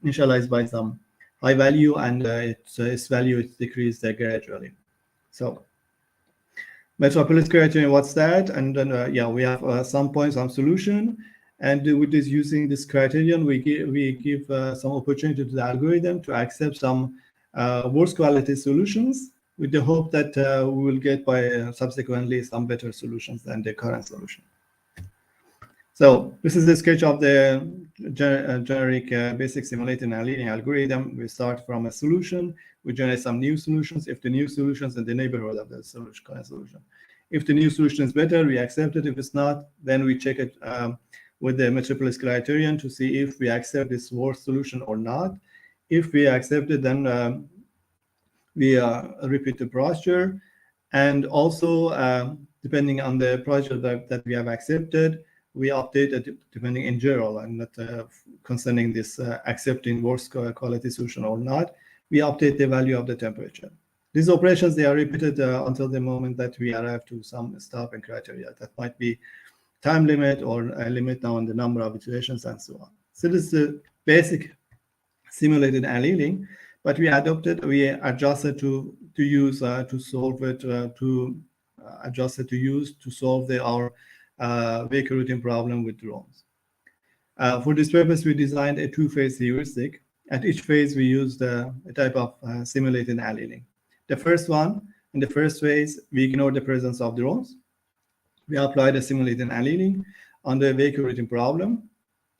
initialized by some high value, and its value is decreased gradually. So metropolis criterion, what's that? And then we have some points, some solution, And with this, using this criterion, we give some opportunity to the algorithm to accept some worse quality solutions, with the hope that we will get by subsequently some better solutions than the current solution. So this is a sketch of the generic basic simulated annealing algorithm. We start from a solution, we generate some new solutions. If the new solution is in the neighborhood of the current solution. If the new solution is better, we accept it. If it's not, then we check it with the metropolis criterion to see if we accept this worse solution or not. If we accept it, then we repeat the procedure. And also, depending on the procedure that we have accepted, we update it depending in general, and not concerning this accepting worse quality solution or not. We update the value of the temperature. These operations, they are repeated until the moment that we arrive to some stopping criteria. That might be time limit or a limit on the number of iterations and so on. So this is the basic simulated annealing, but we adjusted to use to solve it adjusted to use to solve our vehicle routing problem with drones. For this purpose, we designed a two-phase heuristic. At each phase, we used a type of simulated annealing. The first one, in the first phase, we ignore the presence of drones. We applied a simulated annealing on the vehicle routing problem,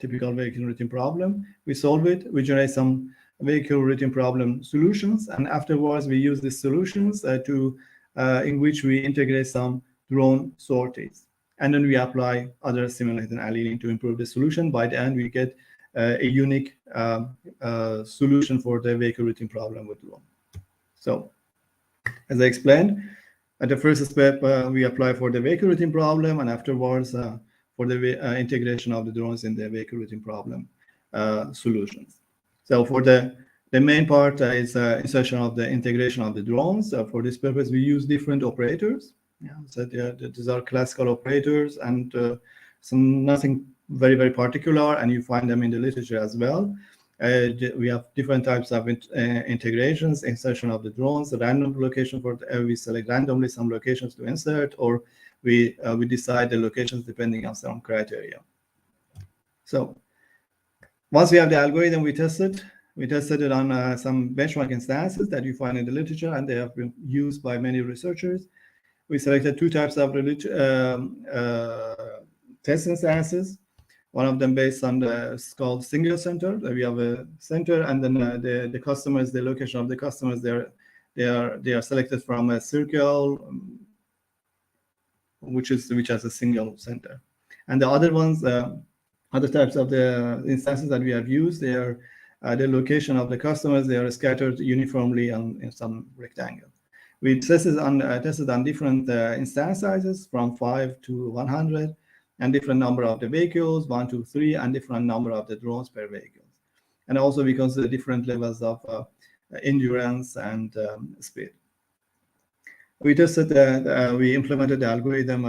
typical vehicle routing problem. We solve it, we generate some vehicle routing problem solutions, and afterwards we use these solutions in which we integrate some drone sorties. And then we apply other simulated annealing to improve the solution. By the end, we get a unique solution for the vehicle routing problem with drone. So, as I explained, at the first step, we apply for the vehicle routing problem, and afterwards for the integration of the drones in the vehicle routing problem solutions. So for the main part is insertion of the integration of the drones. For this purpose, we use different operators. Yeah, so these are classical operators, and nothing very, very particular, and you find them in the literature as well. We have different types of integrations, insertion of the drones, the random location we select randomly some locations to insert, or we decide the locations depending on some criteria. So once we have the algorithm, we tested it on some benchmark instances that you find in the literature, and they have been used by many researchers. We selected two types of test instances. One of them based on it's called single center. We have a center, and then the customers, the location of the customers, they are selected from a circle, which has a single center. And the other ones, other types of the instances that we have used, they are the location of the customers. They are scattered uniformly in some rectangle. We tested on different instance sizes from 5 to 100, and different number of the vehicles, 1, 2, 3, and different number of the drones per vehicle. And also we consider different levels of endurance and speed. We tested we implemented the algorithm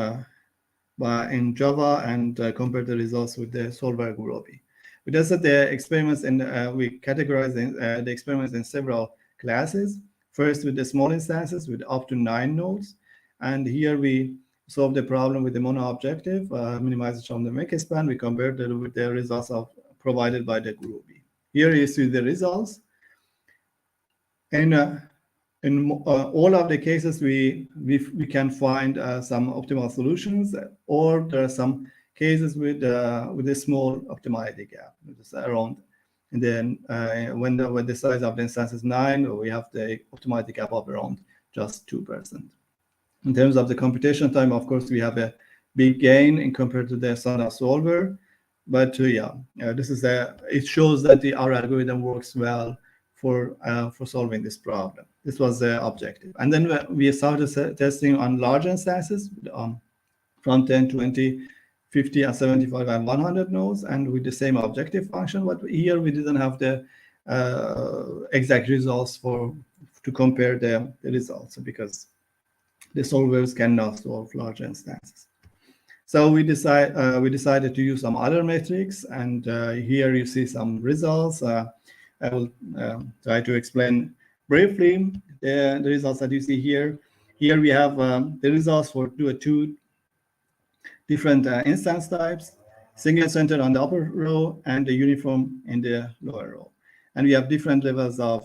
in Java and compared the results with the solver Gurobi. We tested the experiments we categorized the experiments in several classes. First with the small instances with up to 9 nodes. And here we solved the problem with the mono objective, minimization of the make span. We compared it with the results provided by the Gurobi. Here you see the results. And in all of the cases, we can find some optimal solutions, or there are some cases with a small optimality gap, which is around. And then when the size of the instance is 9, we have the optimality gap of around just 2%. In terms of the computation time, of course, we have a big gain in compared to the standard solver. But this is it shows that our algorithm works well for solving this problem. This was the objective. And then we started testing on large instances from 10, 20, 50, and 75, and 100 nodes, and with the same objective function. But here we didn't have the exact results to compare the results, because the solvers cannot solve large instances. So we decided to use some other metrics, and here you see some results. I will try to explain briefly the results that you see here. Here we have the results for two different instance types. single center on the upper row, and the uniform in the lower row. And we have different levels of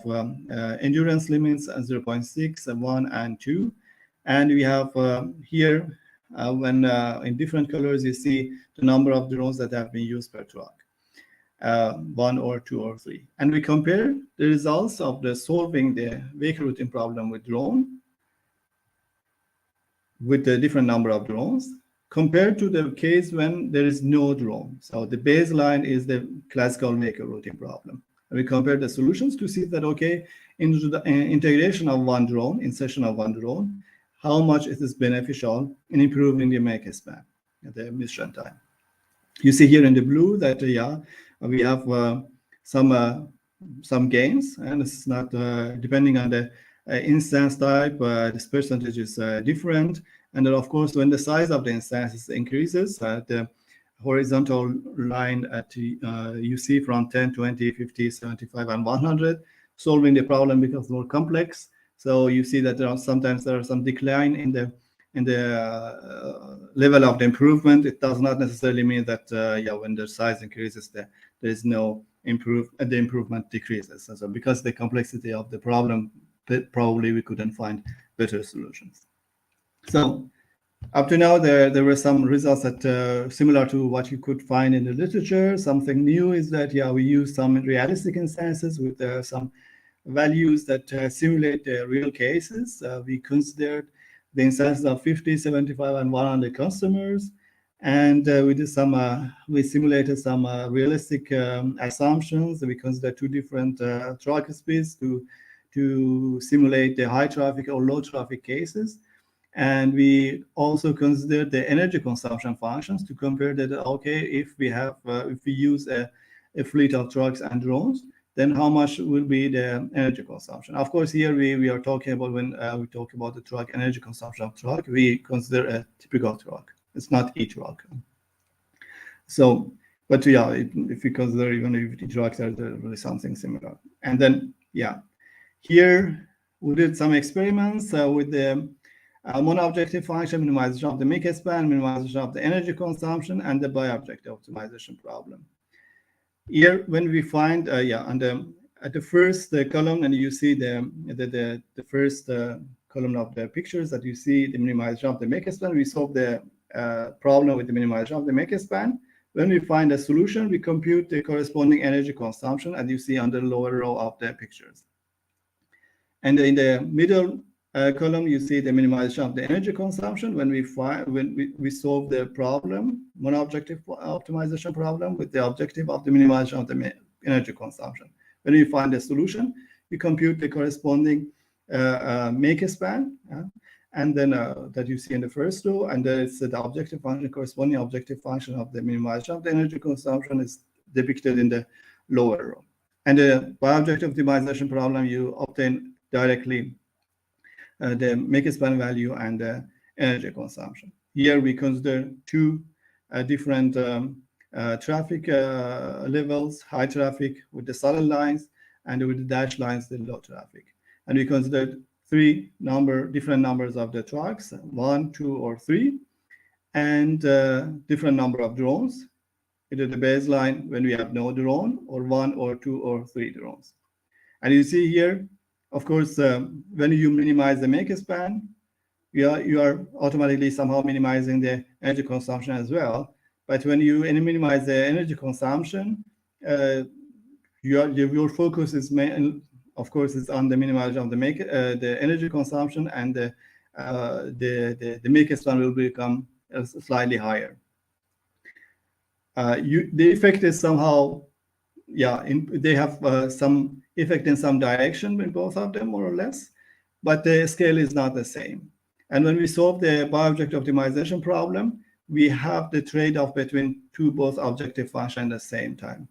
endurance limits, 0.6, 1, and 2. And we have here, when in different colors, you see the number of drones that have been used per truck, 1 or 2 or 3. And we compare the results of the solving the vehicle routing problem with drone, with the different number of drones, compared to the case when there is no drone. So the baseline is the classical vehicle routing problem. And we compare the solutions to see that, okay, into the integration of one drone, insertion of one drone, how much it is beneficial in improving the make span, the mission time. You see here in the blue that, we have some gains, and it's not depending on the instance type, this percentage is different. And then, of course, when the size of the instances increases, the horizontal line at you see from 10, 20, 50, 75, and 100, solving the problem becomes more complex. So you see that sometimes there are some decline in the level of the improvement. It does not necessarily mean that when the size increases, there is no the improvement decreases. So because the complexity of the problem, probably we couldn't find better solutions. So up to now, there were some results that similar to what you could find in the literature. Something new is that we use some realistic instances with some values that simulate the real cases. We considered the instances of 50, 75, and 100 customers, and we simulated some realistic assumptions. We considered 2 different truck speeds to simulate the high traffic or low traffic cases. And we also considered the energy consumption functions to compare that, okay, if we use a fleet of trucks and drones, then how much will be the energy consumption? Of course, here we are talking about, when we talk about the truck energy consumption of truck, we consider a typical truck. It's not each truck. So, but if we consider even if the trucks, there's really something similar. And then, here we did some experiments with the mono-objective function, minimization of the make span, minimization of the energy consumption, and the bi-objective optimization problem. Here, when we find, at the first column, and you see the first column of the pictures that you see the minimization of the make span, we solve the problem with the minimization of the make span. When we find a solution, we compute the corresponding energy consumption, as you see on the lower row of the pictures. And in the middle column, you see the minimization of the energy consumption when we solve the problem, mono-objective optimization problem, with the objective of the minimization of the energy consumption. When we find a solution, we compute the corresponding make span, and then that you see in the first row, and then it's the objective function, corresponding objective function of the minimization of the energy consumption is depicted in the lower row. And the bi-objective optimization problem, you obtain directly the make span value and the energy consumption. Here we consider 2 different traffic levels: high traffic with the solid lines, and with the dashed lines, the low traffic. And we considered 3 different numbers of the trucks, 1, 2, or 3, and different number of drones, either the baseline when we have no drone, or 1 or 2 or 3 drones. And you see here, of course, when you minimize the make span, you are automatically somehow minimizing the energy consumption as well. But when you minimize the energy consumption, your focus is of course, is on the minimization of the energy consumption, and the make span will become slightly higher. The effect is somehow, they have some effect in some direction in both of them, more or less, but the scale is not the same. And when we solve the bi-objective optimization problem, we have the trade-off between both objective functions at the same time.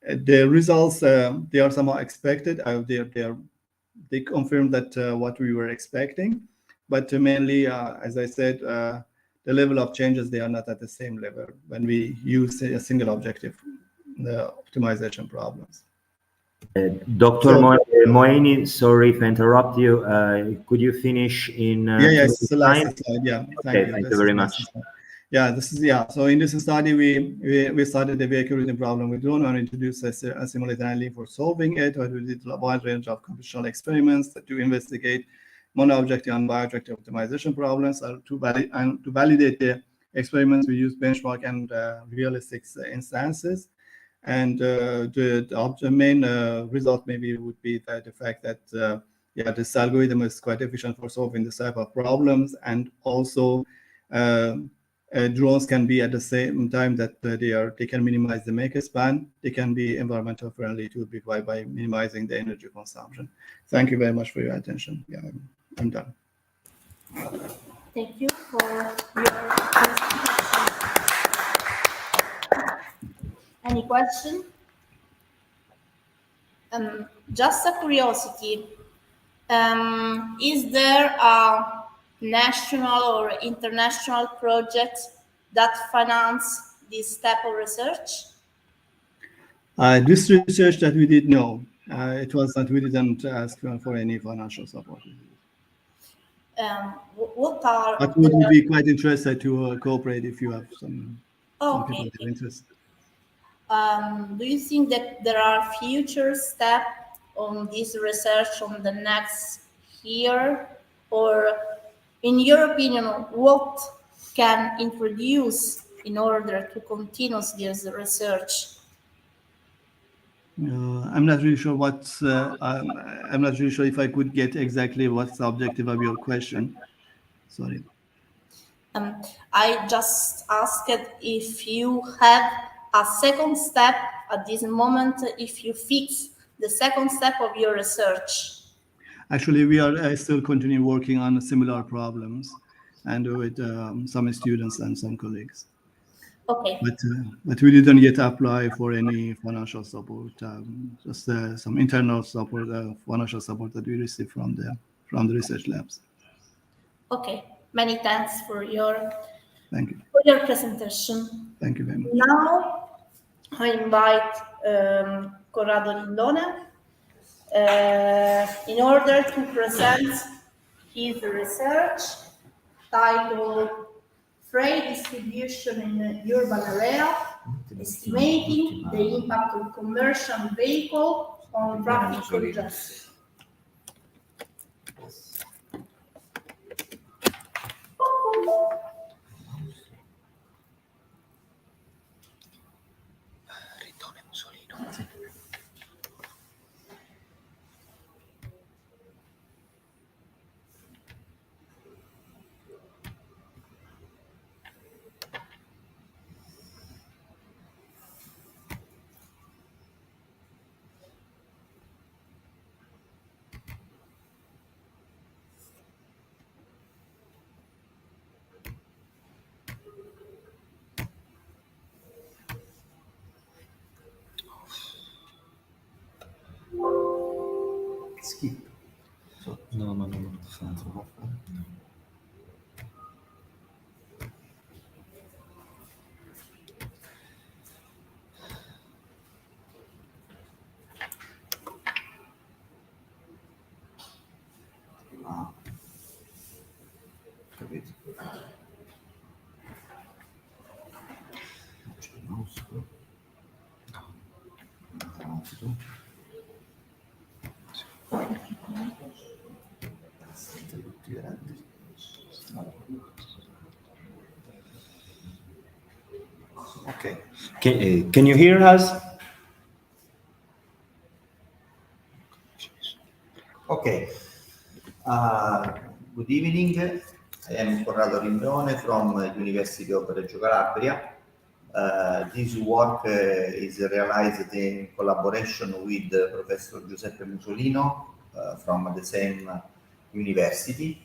The results, they are somehow expected. They confirm that what we were expecting, but mainly, as I said, the level of changes, they are not at the same level when we use a single objective optimization problems. Dr. Moini, sorry if I interrupt you. Could you finish in it's the last slide. Thank you very much. So in this study, we studied the vehicle rhythm problem with drone and introduced a simulated handling for solving it. Or we did a wide range of computational experiments to investigate mono-objective and bi-objective optimization problems. To validate the experiments, we used benchmark and realistic instances. And the main result maybe would be that the fact that this algorithm is quite efficient for solving this type of problems, and also drones can be at the same time that they can minimize the maker span. They can be environmental friendly too by minimizing the energy consumption. Thank you very much for your attention. Yeah, I'm done. Thank you for your presentation. Any question? Just a curiosity. Is there a national or international project that finance this type of research? This research that we did, no. It was that we didn't ask for any financial support. What are? But we would be quite interested to cooperate if you have some people that are interested. Do you think that there are future steps on this research on the next year, or in your opinion, what can introduce in order to continue this research? I'm not really sure I'm not really sure if I could get exactly what's the objective of your question. Sorry. I just asked if you have a second step at this moment, if you fix the second step of your research. Actually, we are still continuing working on similar problems and with some students and some colleagues. Okay. But we didn't yet apply for any financial support, just some internal support, financial support that we received from the research labs. Okay. Many thanks for your Thank you. For your presentation. Thank you very much. Now I invite Corrado Lindone in order to present his research titled Freight Distribution in Urban Area, Estimating the Impact of Commercial Vehicle on Traffic Congestion. Skip. No. Capito. C'è il mouse. No. Okay. Can you hear us? Okay. Good evening. I am Corrado Lindone from University of Reggio Calabria. This work is realized in collaboration with Professor Giuseppe Musolino from the same university.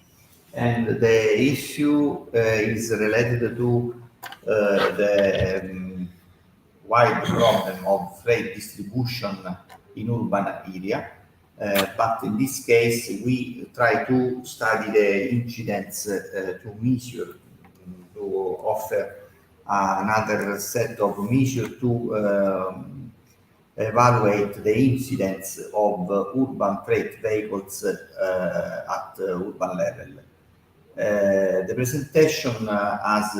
And the issue is related to the wide problem of freight distribution in urban area. But in this case, we try to study the incidents to measure, to offer another set of measures to evaluate the incidence of urban freight vehicles at urban level. The presentation has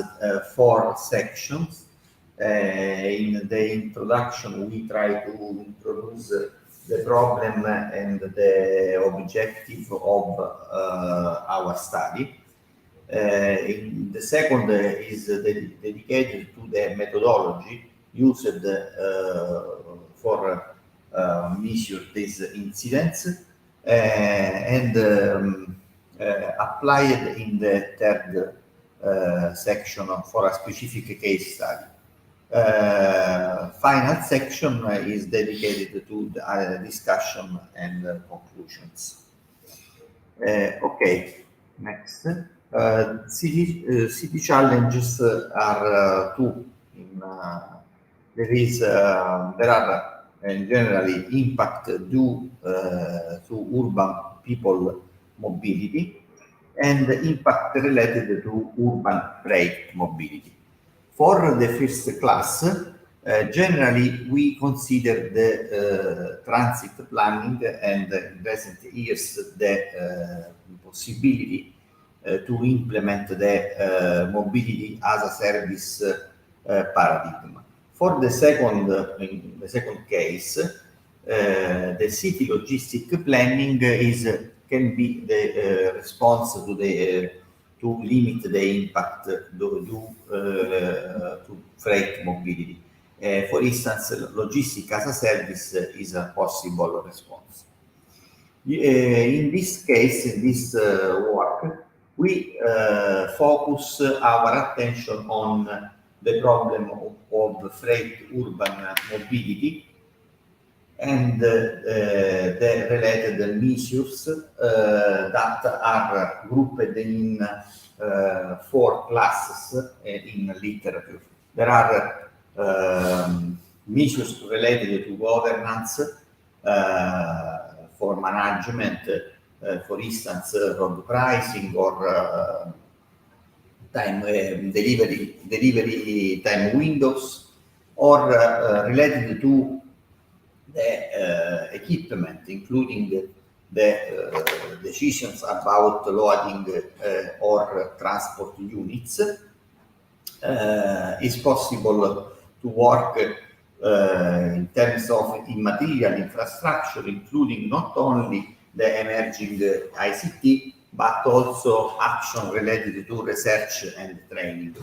4 sections. In the introduction, we try to introduce the problem and the objective of our study. In the second is dedicated to the methodology used for measure these incidents and applied in the third section for a specific case study. Final section is dedicated to the discussion and conclusions. Okay, next. City challenges are 2. There are generally impact due to urban people mobility and impact related to urban freight mobility. For the first class, generally we consider the transit planning and in recent years the possibility to implement the mobility as a service paradigm. For the second case, the city logistic planning can be the response to limit the impact due to freight mobility. For instance, logistic as a service is a possible response. In this case, in this work, we focus our attention on the problem of freight urban mobility and the related measures that are grouped in 4 classes in literature. There are measures related to governance for management, for instance, road pricing or time delivery time windows, or related to the equipment, including the decisions about loading or transport units. It's possible to work in terms of immaterial infrastructure, including not only the emerging ICT, but also action related to research and training.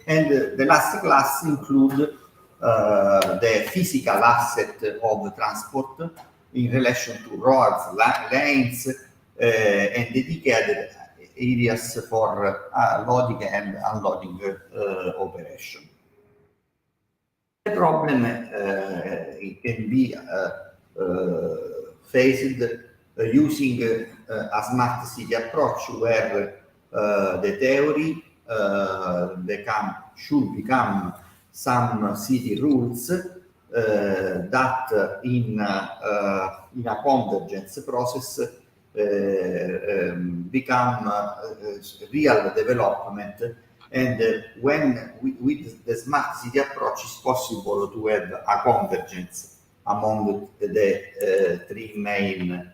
And the last class include the physical asset of transport in relation to roads, lanes, and dedicated areas for loading and unloading operation. The problem can be faced using a smart city approach where the theory should become some city rules that in a convergence process become real development. And when with the smart city approach, it's possible to have a convergence among the 3 main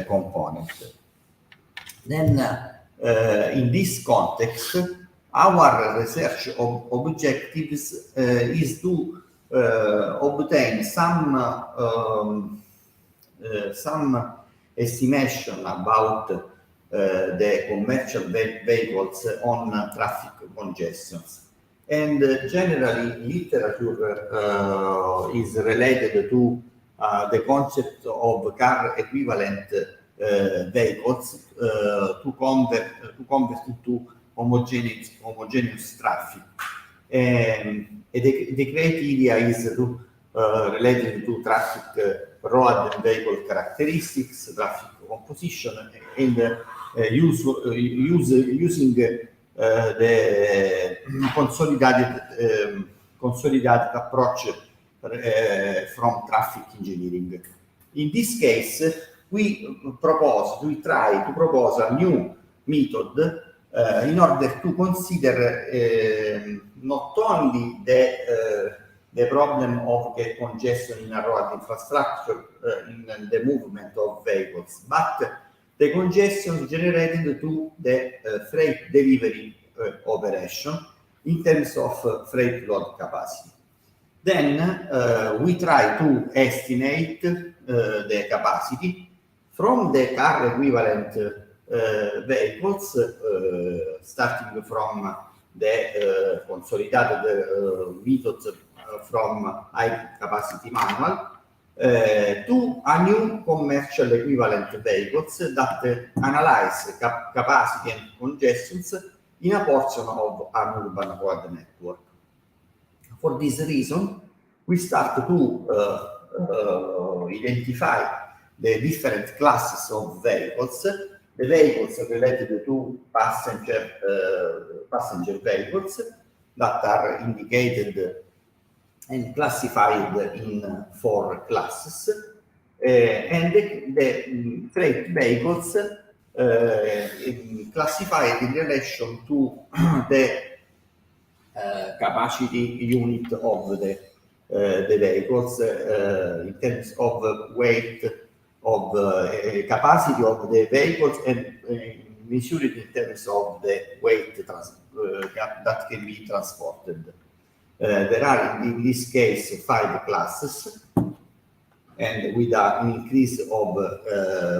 components. Then, in this context, our research objectives is to obtain some estimation about the commercial vehicles on traffic congestions. And generally, literature is related to the concept of car equivalent vehicles to convert into homogeneous traffic. And the criteria is related to traffic road and vehicle characteristics, traffic composition, and using the consolidated approach from traffic engineering. In this case, we try to propose a new method in order to consider not only the problem of the congestion in a road infrastructure in the movement of vehicles, but the congestion generated to the freight delivery operation in terms of freight load capacity. Then we try to estimate the capacity from the car equivalent vehicles, starting from the consolidated methods from high capacity manual to a new commercial equivalent vehicles that analyze capacity and congestions in a portion of an urban road network. For this reason, we start to identify the different classes of vehicles, the vehicles related to passenger vehicles that are indicated and classified in 4 classes, and the freight vehicles classified in relation to the capacity unit of the vehicles in terms of weight, of capacity of the vehicles, and measured in terms of the weight that can be transported. There are, in this case, 5 classes, and with an increase of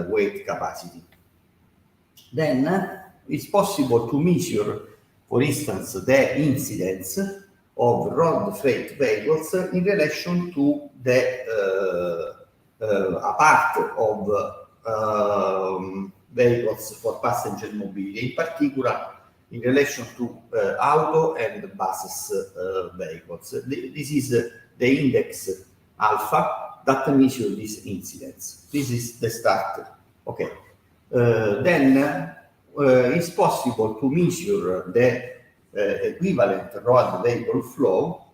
weight capacity. Then it's possible to measure, for instance, the incidence of road freight vehicles in relation to the a part of vehicles for passenger mobility, in particular in relation to auto and buses vehicles. This is the index alpha that measures this incidence. This is the start. Okay. Then it's possible to measure the equivalent road vehicle flow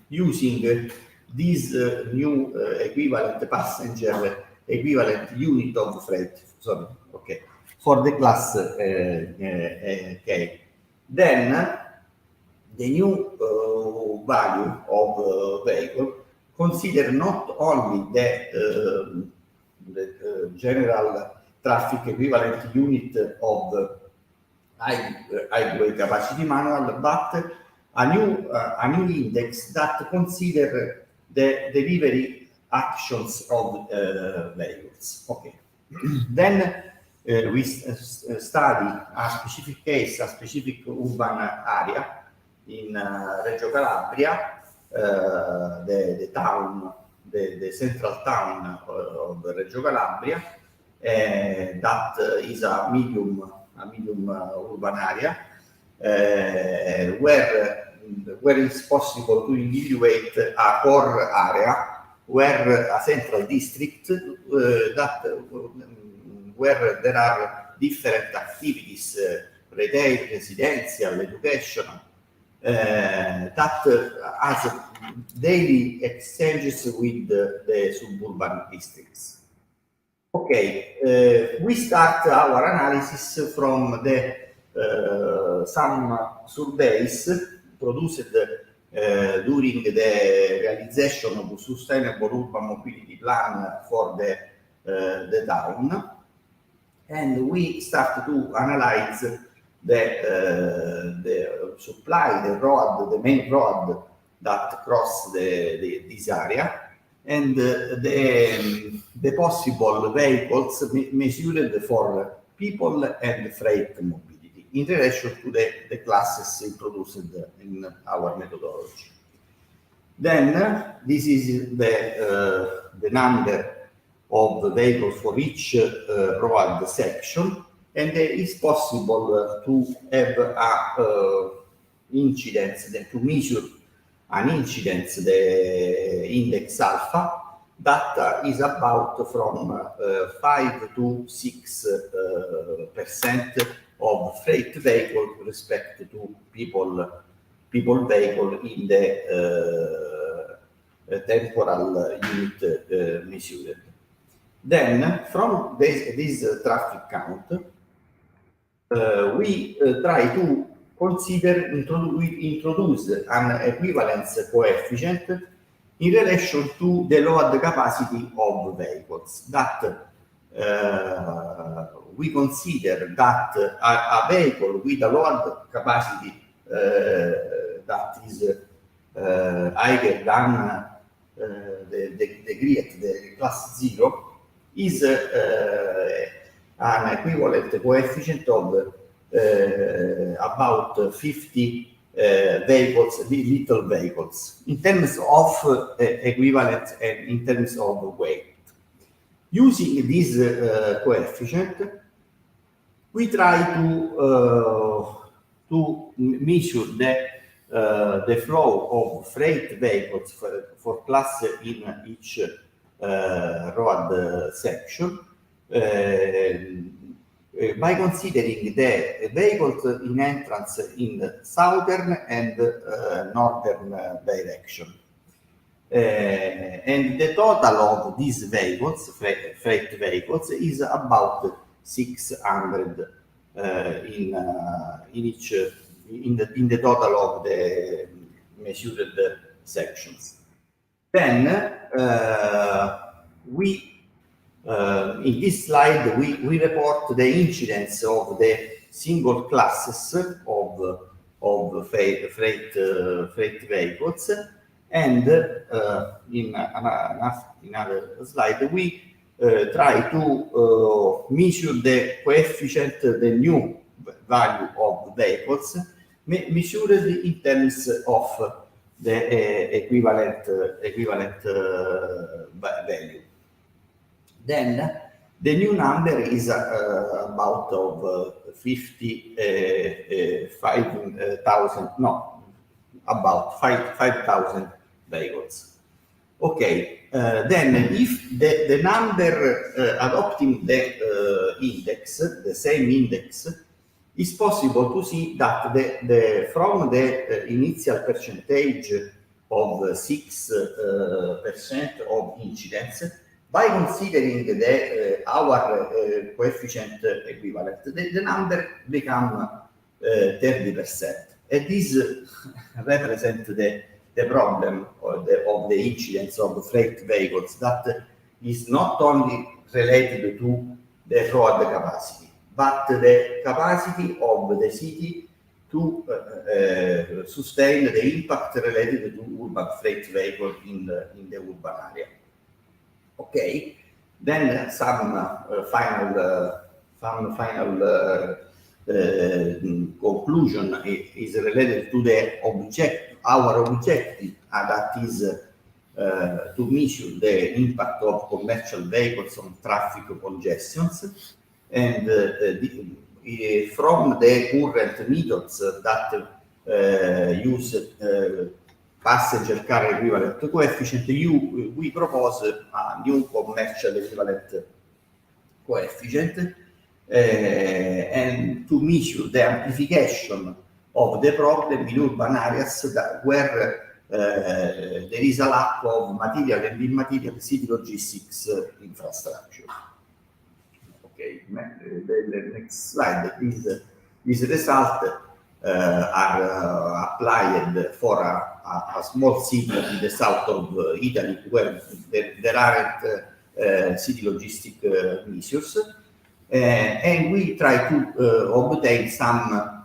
using this new equivalent passenger equivalent unit of freight. Sorry. Okay. For the class K. Then the new value of vehicle consider not only the general traffic equivalent unit of highway capacity manual, but a new index that consider the delivery actions of vehicles. Okay. Then we study a specific case, a specific urban area in Reggio Calabria, the town, the central town of Reggio Calabria, that is a medium urban area, where it's possible to individuate a core area where a central district where there are different activities, retail, residential, educational, that has daily exchanges with the suburban districts. Okay, we start our analysis from the some surveys produced during the realization of the Sustainable Urban Mobility Plan for the town, and we start to analyze the supply, the main road that cross this area, and the possible vehicles measured for people and freight mobility in relation to the classes introduced in our methodology. Then this is the number of vehicles for each road section, and it's possible to have a incidence, to measure an incidence, the index alpha, that is about from 5 to 6% of freight vehicle respect to people vehicle in the temporal unit measured. Then from this traffic count, we try to introduce an equivalence coefficient in relation to the load capacity of vehicles that we consider that a vehicle with a load capacity that is higher than the grid, the class 0, is an equivalent coefficient of about 50 vehicles, little vehicles, in terms of equivalent and in terms of weight. Using this coefficient, we try to measure the flow of freight vehicles for class in each road section by considering the vehicles in entrance in the southern and northern direction. And the total of these vehicles, freight vehicles, is about 600 in the total of the measured sections. Then in this slide we report the incidence of the single classes of freight vehicles, and in another slide we try to measure the coefficient, the new value of vehicles, measured in terms of the equivalent value. Then the new number is about of 5,000 vehicles. Okay, then if the number adopting the index, the same index, it's possible to see that from the initial percentage of 6% of incidence, by considering our coefficient equivalent, the number become 30%. And this represents the problem of the incidence of freight vehicles, that is not only related to the road capacity, but the capacity of the city to sustain the impact related to urban freight vehicle in the urban area. Okay, then some final conclusion is related to our objective, that is to measure the impact of commercial vehicles on traffic congestions, and from the current methods that use passenger car equivalent coefficient, we propose a new commercial equivalent coefficient, and to measure the amplification of the problem in urban areas where there is a lack of material and immaterial city logistics infrastructure. Okay, the next slide. This result are applied for a small city in the south of Italy where there aren't city logistic measures, and we try to obtain some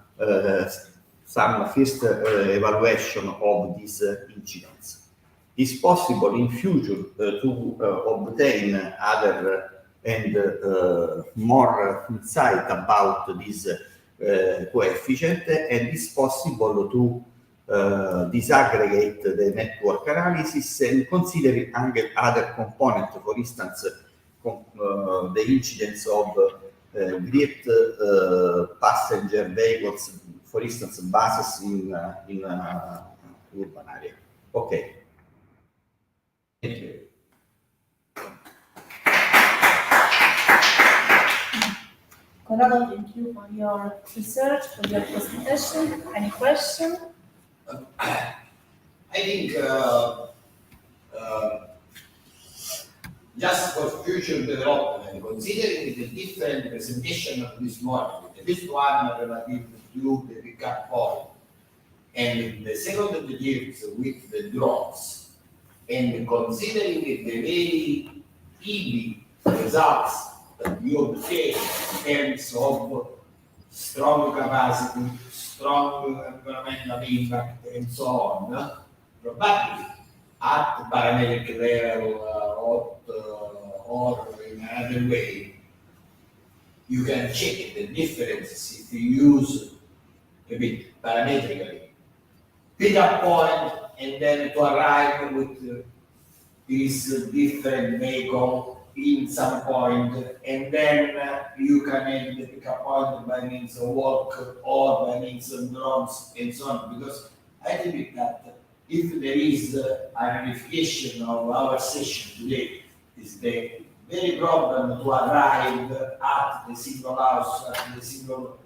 first evaluation of these incidents. It's possible in future to obtain other and more insight about this coefficient, and it's possible to disaggregate the network analysis and consider other components, for instance, the incidence of great passenger vehicles, for instance, buses in urban area. Okay. Thank you. Corrado, thank you for your research, for your presentation. Any question? I think just for future development, considering the different presentation of this morning, the first one relative to the pickup point, and the second deals with the drones, and considering the very easy results that you obtain in terms of strong capacity, strong environmental impact, and so on, probably at parametric level or in another way, you can check the differences if you use a bit parametrically. Pick a point and then to arrive with this different vehicle in some point, and then you can end the pick up point by means of walk or by means of drones and so on. Because I think that if there is a ramification of our session today, is the very problem to arrive at the single house, at the single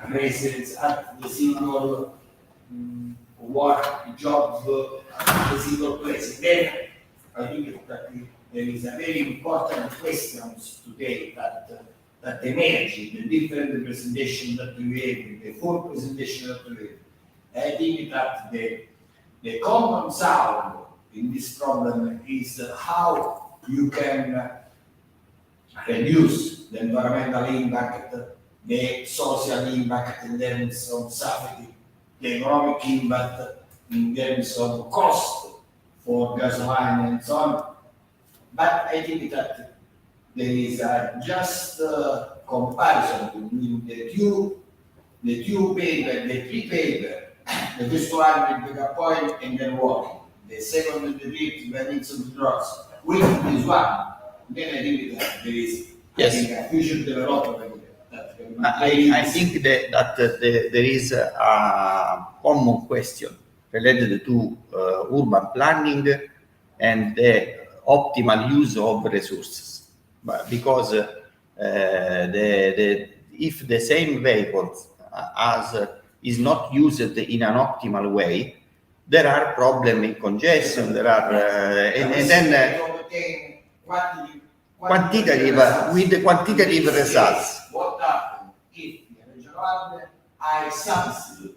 residence, at the single work job, at the single place. Then I think that there is a very important questions today that emerge in the different representation that we have, the full presentation that we have. I think that the common sound in this problem is how you can reduce the environmental impact, the social impact in terms of safety, the economic impact in terms of cost for gasoline and so on. But I think that there is a just comparison between the two paper, the three paper, the first one with the point and then walking, the second with the dip by means of drugs. With this one, then I think that there is a future development. I think that there is a common question related to urban planning and the optimal use of resources. But because if the same vehicle is not used in an optimal way, there are problems in congestion. There are and then quantitative with the quantitative results. What happens if the regional I substitute?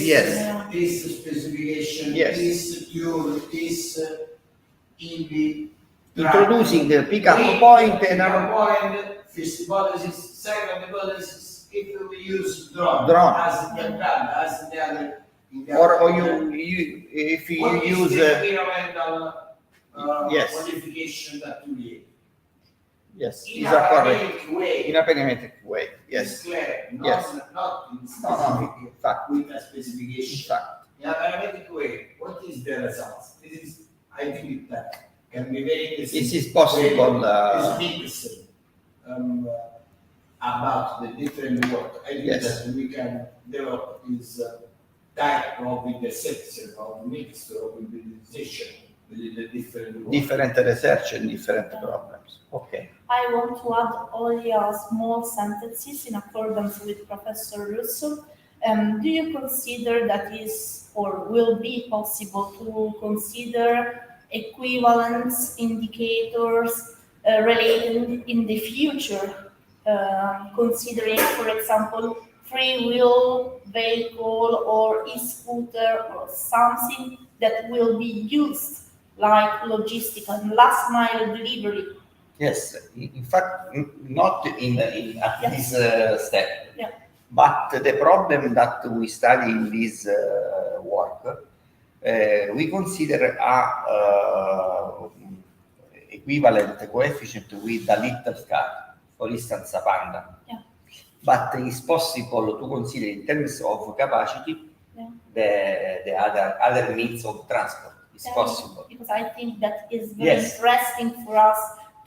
Yes. This specification, Yes. this fuel, this EV. Introducing the pickup point and first hypothesis, second hypothesis, if we use drone. As the other. Or if you what use is the environmental yes. qualification that we need? Yes, In is a correct. way. In a parametric way, yes. It's clear, Yes. not in specific in fact. with a specification. In fact. In a parametric way, what is the results? This is, I think that can be very interesting. This is possible. About the different work. I think Yes. that we can develop this type of intersection of mixture of implementation with the different research and different problems. Okay. I want to add only a small sentences in accordance with Professor Russo. Do you consider that is or will be possible to consider equivalence indicators related in the future, considering, for example, free wheel vehicle or e-scooter or something that will be used like logistic and last mile delivery? Yes, in fact, not at this step. Yeah. But the problem that we study in this work, we consider a equivalent coefficient with a little car, for instance, a Panda. Yeah. But it's possible to consider in terms of capacity the other means of transport. It's possible. Because I think that is very interesting for us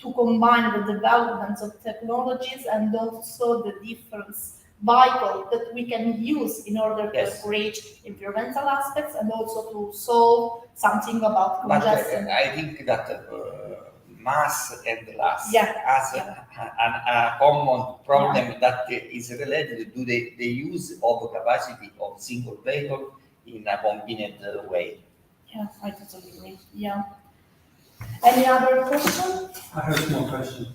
to combine the developments of technologies and also the different vehicles that we can use in order to reach environmental aspects and also to solve something about congestion. But I think that mass and loss as a common problem that is related to the use of capacity of single vehicle in a convenient way. Yeah, I totally agree. Yeah. Any other question? I have a small question.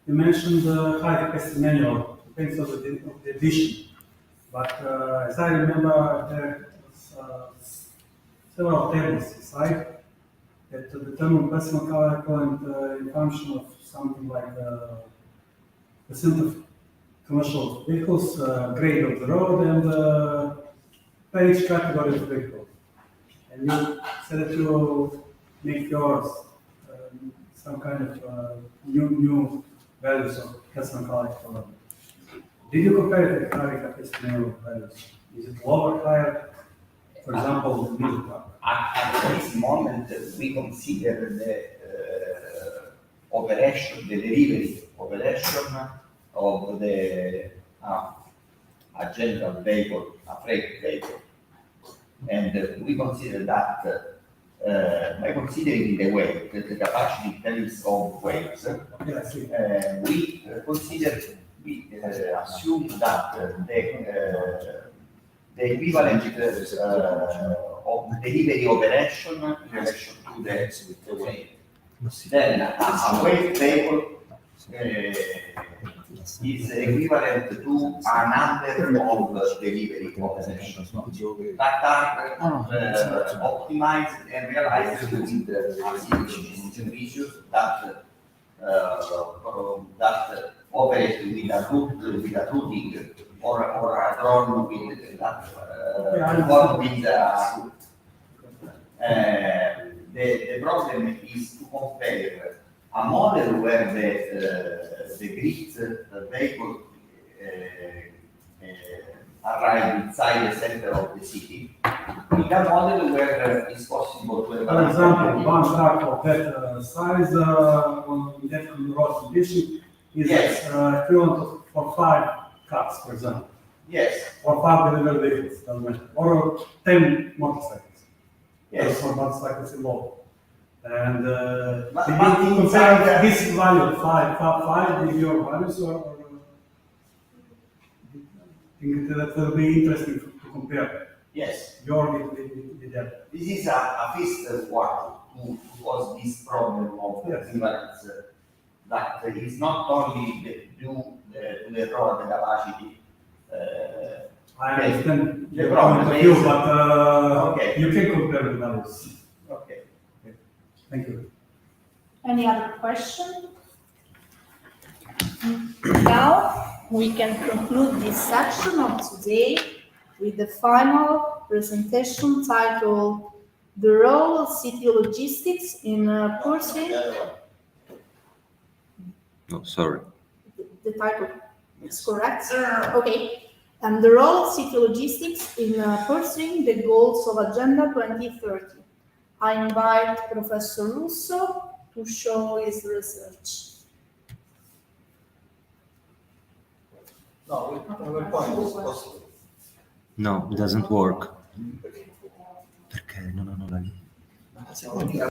You mentioned the high capacity manual, depends on the edition. But as I remember, there was several tables inside that determine maximum power current in function of something like percent of commercial vehicles, grade of the road, and per each category of vehicle. And you said that you make yours some kind of new values of Hessenkalit for them. Did you compare it to Karika Hessenkalit values? Is it lower, higher? For example, middle part. At this moment, we consider the operation, the delivery operation of the a general vehicle, a freight vehicle. And we consider that by considering the weight, the capacity in terms of weight, we consider, we assume that the equivalent of delivery operation in relation to the weight. Then a weight vehicle is equivalent to a number of delivery operations that are optimized and realized with the issues that operate with a routing or a drone with that the problem is to compare a model where the grid vehicle arrive inside the center of the city, with a model where it's possible to have. For example, one truck of that size on that road condition is equivalent for 5 cars, for example. Yes. Or 5 delivery vehicles, doesn't matter. Or 10 motorcycles. Yes. For motorcycles alone. And but did you compare this value, 5 with your values, or think that will be interesting to compare? Yes. Your with that. This is a first work to cause this problem of equivalence that is not only due to the road capacity. I understand the your problem point of view, is, but okay. you can compare the values. Okay. Thank you. Any other question? Now we can conclude this section of today with the final presentation titled "The Role of City Logistics in Pursuing." No, sorry. The title is correct. Okay. And the role of city logistics in pursuing the goals of Agenda 2030. I invite Professor Russo to show his research. No, PowerPoint is possible. No, it doesn't work. Perché non hanno la linea?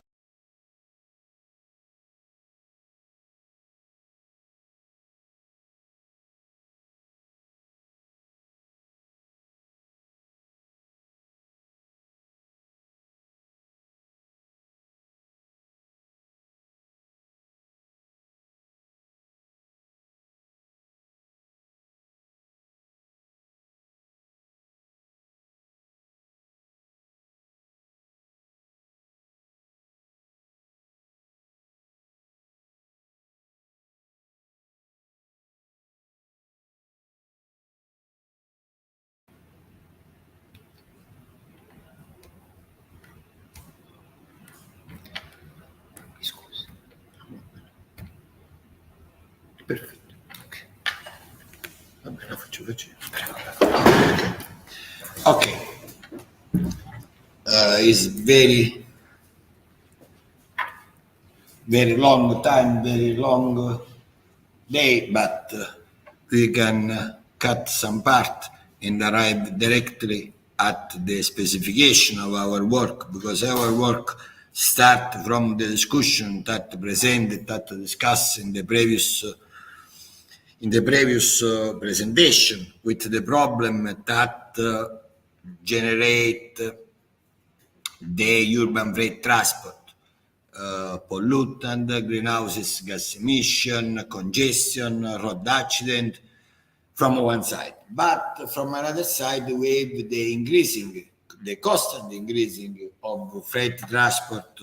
Scusi. Perfetto. Ok. Vabbè, la faccio vedere. Okay. It's very long time, very long day, but we can cut some part and arrive directly at the specification of our work, because our work start from the discussion that presented, that discussed in the previous presentation, with the problem that generate the urban freight transport, pollutant, greenhouse gas emission, congestion, road accident, from one side. But from another side, we have the constant increasing of freight transport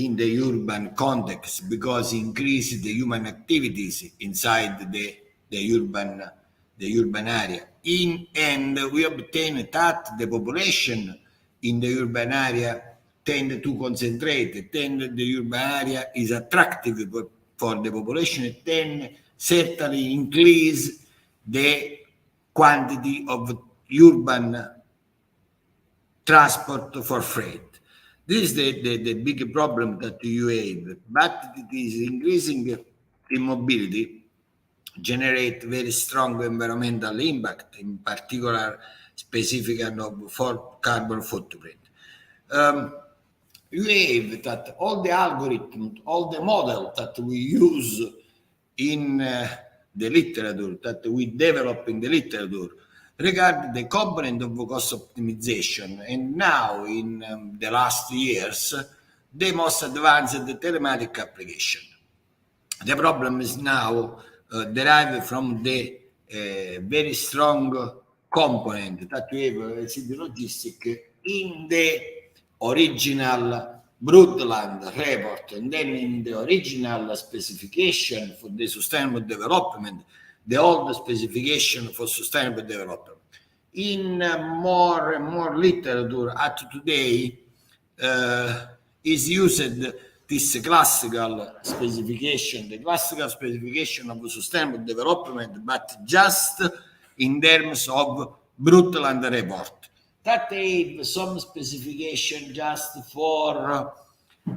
in the urban context because increase the human activities inside the urban area. And we obtain that the population in the urban area tend to concentrate, then the urban area is attractive for the population, then certainly increase the quantity of urban transport for freight. This is the big problem that you have, but it is increasing immobility, generate very strong environmental impact, in particular specific for carbon footprint. You have that all the algorithms, all the models that we use in the literature, that we develop in the literature, regarding the component of cost optimization, and now in the last years, the most advanced telematic application. The problem is now derived from the very strong component that we have as the logistic in the original Brundtland report, and then in the original specification for the sustainable development, the old specification for sustainable development. In more and more literature at today is used this classical specification, the classical specification of sustainable development, but just in terms of Brundtland report. That have some specification just for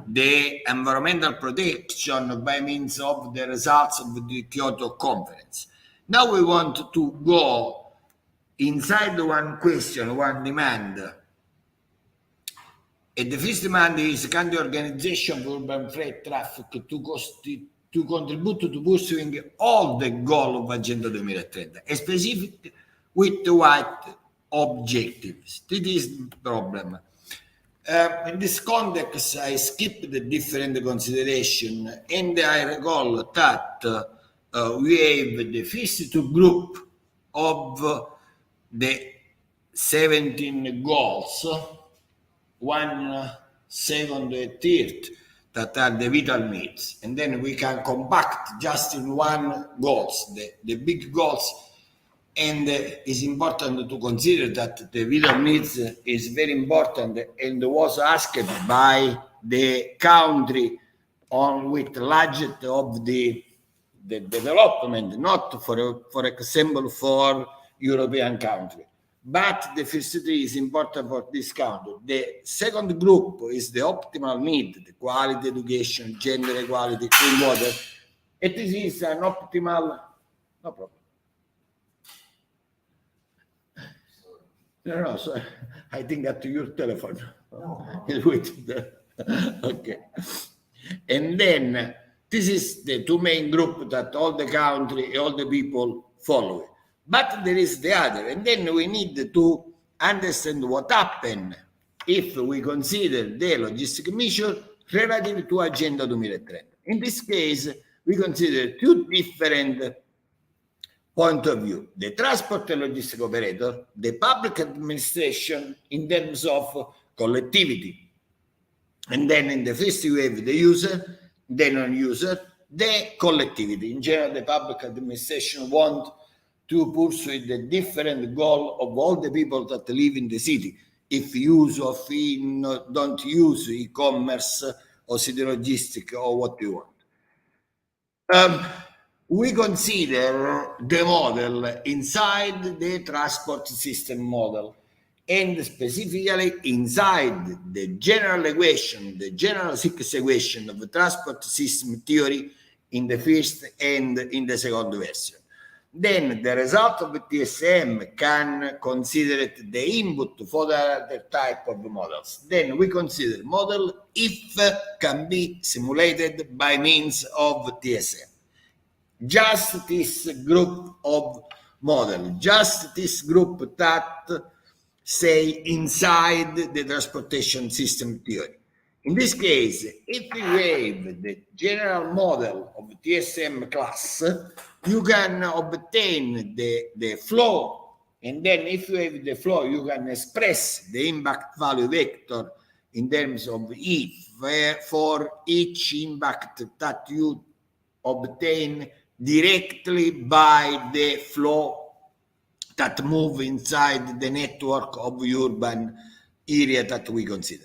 the environmental protection by means of the results of the Kyoto conference. Now we want to go inside one question, one demand. And the first demand is, can the Organization for Urban Freight Traffic to contribute to pursuing all the goals of Agenda 2030, a specific with white objectives? This is the problem. In this context, I skipped the different consideration, and I recall that we have the first two group of the 17 goals, 1, 2nd, and 3rd, that are the vital needs, and then we can compact just in one goals, the big goals. And it's important to consider that the vital needs is very important and was asked by the country on with largest of the development, not for example for European country. But the first three is important for this country. The second group is the optimal need, the quality education, gender equality, clean water. And this is an optimal, no problem. No, so I think at your telephone. Okay. And then this is the two main groups that all the country, all the people follow. But there is the other, and then we need to understand what happened if we consider the logistic measure relative to Agenda 2030. In this case, we consider two different point of view: the transport and logistic operator, the public administration in terms of collectivity. And then in the first you have the user, the non-user, the collectivity. In general, the public administration want to pursue the different goal of all the people that live in the city. If use or don't use e-commerce or city logistic or what you want. We consider the model inside the transport system model, and specifically inside the general equation, the general six equation of the transport system theory in the first and in the second version. Then the result of the TSM can consider it the input for the other type of models. Then we consider model if can be simulated by means of TSM. Just this group of model, just this group that say inside the transportation system theory. In this case, if you have the general model of TSM class, you can obtain the flow, and then if you have the flow, you can express the impact value vector in terms of if, for each impact that you obtain directly by the flow that move inside the network of urban area that we consider.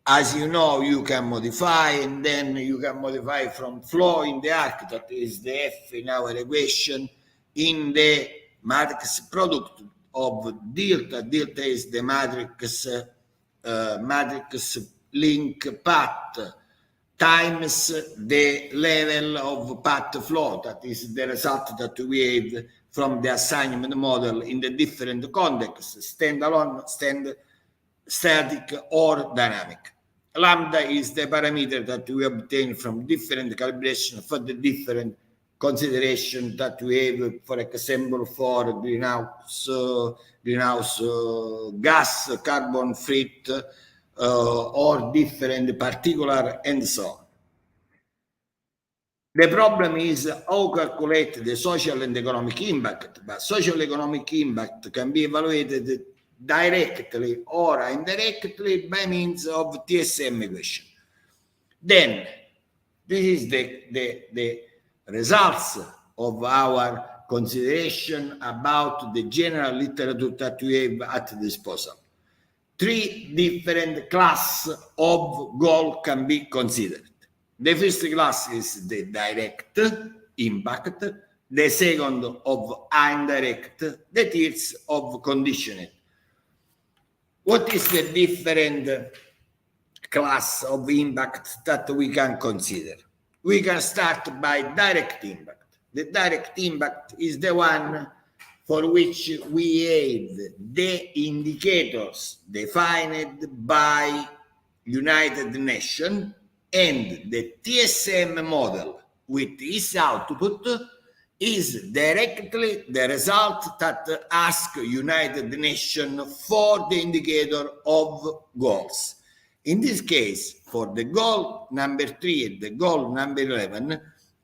As you know, you can modify, and then you can modify from flow in the arc, that is the F in our equation, in the matrix product of delta. Delta is the matrix link path times the level of path flow. That is the result that we have from the assignment model in the different contexts, standalone, static, or dynamic. Lambda is the parameter that we obtain from different calibration for the different consideration that we have, for example, for greenhouse gas, carbon freight, or different particular, and so on. The problem is how calculate the social and economic impact, but social economic impact can be evaluated directly or indirectly by means of TSM equation. Then, this is the results of our consideration about the general literature that we have at disposal. 3 different classes of goal can be considered. The first class is the direct impact, the second of indirect, the third of conditioned. What is the different class of impact that we can consider? We can start by direct impact. The direct impact is the one for which we have the indicators defined by United Nations, and the TSM model with its output is directly the result that asks United Nations for the indicator of goals. In this case, for the goal number 3 and the goal number 11,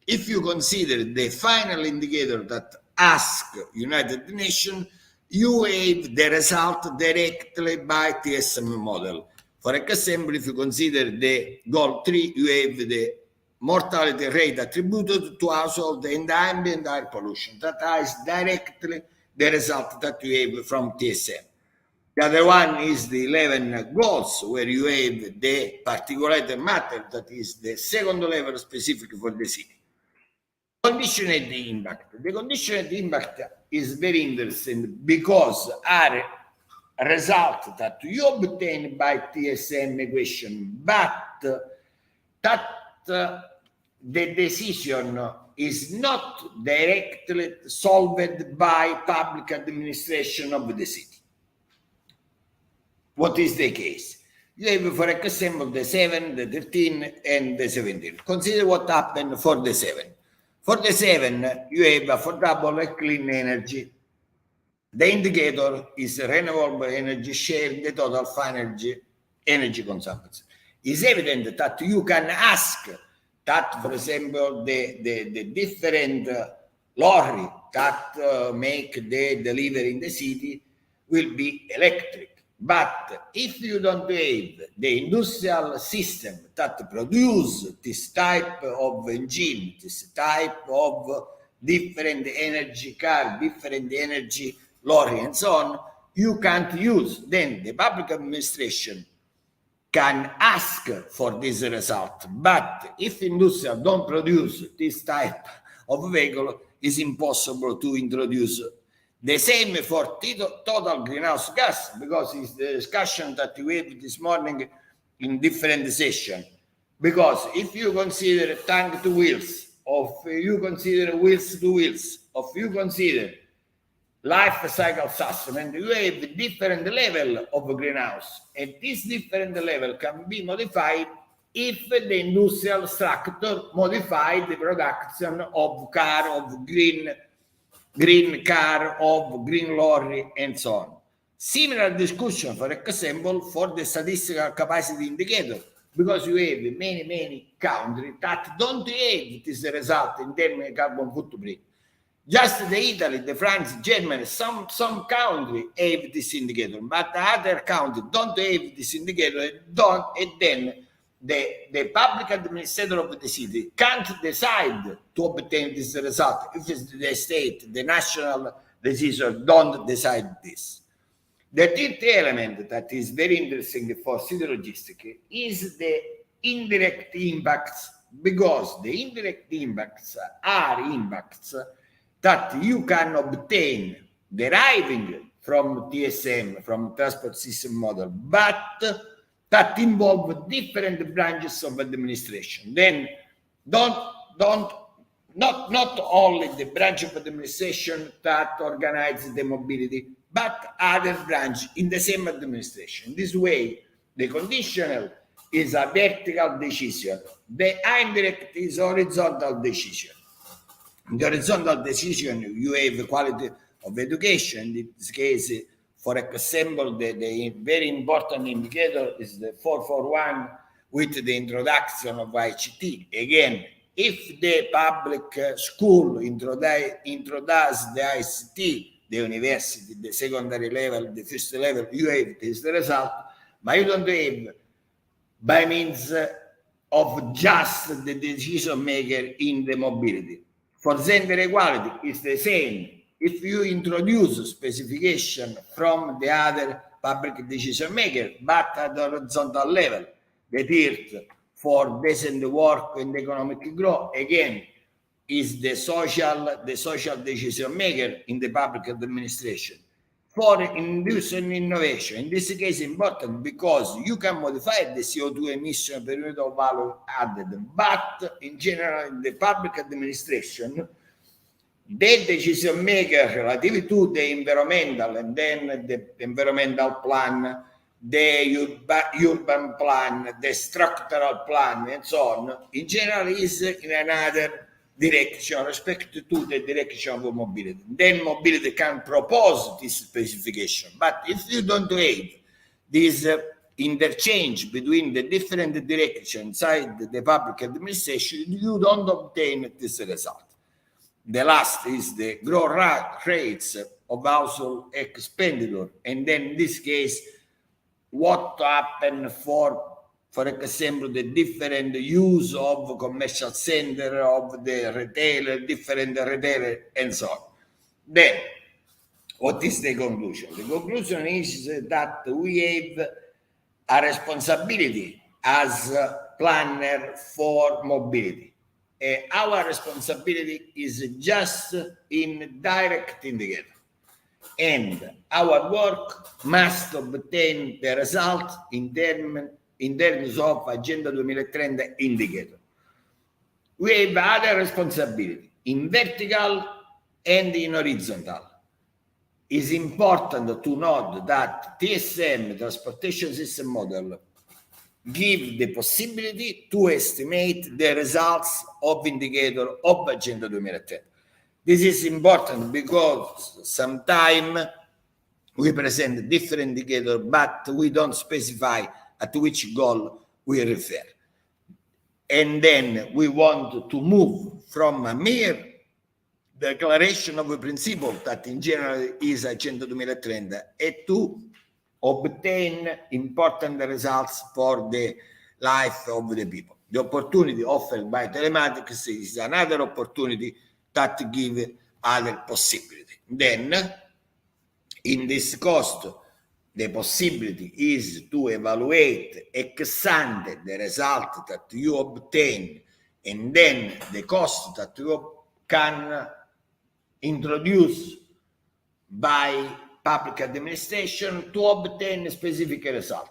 if you consider the final indicator that asks United Nations, you have the result directly by TSM model. For example, if you consider the goal 3, you have the mortality rate attributed to household and ambient air pollution. That is directly the result that you have from TSM. The other one is the 11 goals, where you have the particulate matter, that is the second level specific for the city. Conditioned impact. The conditioned impact is very interesting because are a result that you obtain by TSM equation, but that the decision is not directly solved by public administration of the city. What is the case? You have, for example, the 7, the 13, and the 17. Consider what happened for the 7. For the 7, you have affordable and clean energy. The indicator is renewable energy share in the total of energy consumption. It's evident that you can ask that, for example, the different lorry that make the delivery in the city will be electric. But if you don't have the industrial system that produce this type of engine, this type of different energy car, different energy lorry, and so on, you can't use. Then the public administration can ask for this result. But if industry don't produce this type of vehicle, it's impossible to introduce. The same for total greenhouse gas, because it's the discussion that we had this morning in different sessions. Because if you consider tank to wheels, or if you consider wheels to wheels, or if you consider life cycle assessment, you have different level of greenhouse, and this different level can be modified if the industrial structure modify the production of car, of green car, of green lorry, and so on. Similar discussion, for example, for the statistical capacity indicator, because you have many countries that don't have this result in terms of carbon footprint. Just the Italy, the France, Germany, some country have this indicator, but other countries don't have this indicator, and then the public administrator of the city can't decide to obtain this result if it's the state, the national decision don't decide this. The third element that is very interesting for city logistics is the indirect impacts, because the indirect impacts are impacts that you can obtain deriving from TSM, from transport system model, but that involve different branches of administration. Then not only the branch of administration that organizes the mobility, but other branch in the same administration. This way, the conditional is a vertical decision. The indirect is horizontal decision. In the horizontal decision, you have quality of education. In this case, for example, the very important indicator is the 441 with the introduction of ICT. Again, if the public school introduces the ICT, the university, the secondary level, the first level, you have this result, but you don't have by means of just the decision maker in the mobility. For gender equality, it's the same. If you introduce specification from the other public decision maker, but at the horizontal level, the third for decent work and economic growth, again, is the social decision maker in the public administration. For inducing innovation, in this case, important because you can modify the CO2 emission per unit of value added, but in general, in the public administration, the decision maker relative to the environmental and then the environmental plan, the urban plan, the structural plan, and so on, in general, is in another direction respect to the direction of mobility. Then mobility can propose this specification. But if you don't have this interchange between the different directions inside the public administration, you don't obtain this result. The last is the growth rates of household expenditure. And then in this case, what happened for example, the different use of commercial center, of the retailer, different retailer, and so on. Then, what is the conclusion? The conclusion is that we have a responsibility as a planner for mobility. Our responsibility is just in direct indicator. And our work must obtain the result in terms of Agenda 2030 indicator. We have other responsibility in vertical and in horizontal. It's important to note that TSM, Transportation System Model, give the possibility to estimate the results of indicator of Agenda 2030. This is important because sometimes we present different indicator, but we don't specify at which goal we refer. And then we want to move from a mere declaration of a principle that in general is Agenda 2030 and to obtain important results for the life of the people. The opportunity offered by telematics is another opportunity that gives other possibility. Then, in this cost, the possibility is to evaluate ex ante the result that you obtain, and then the cost that you can introduce by public administration to obtain a specific result.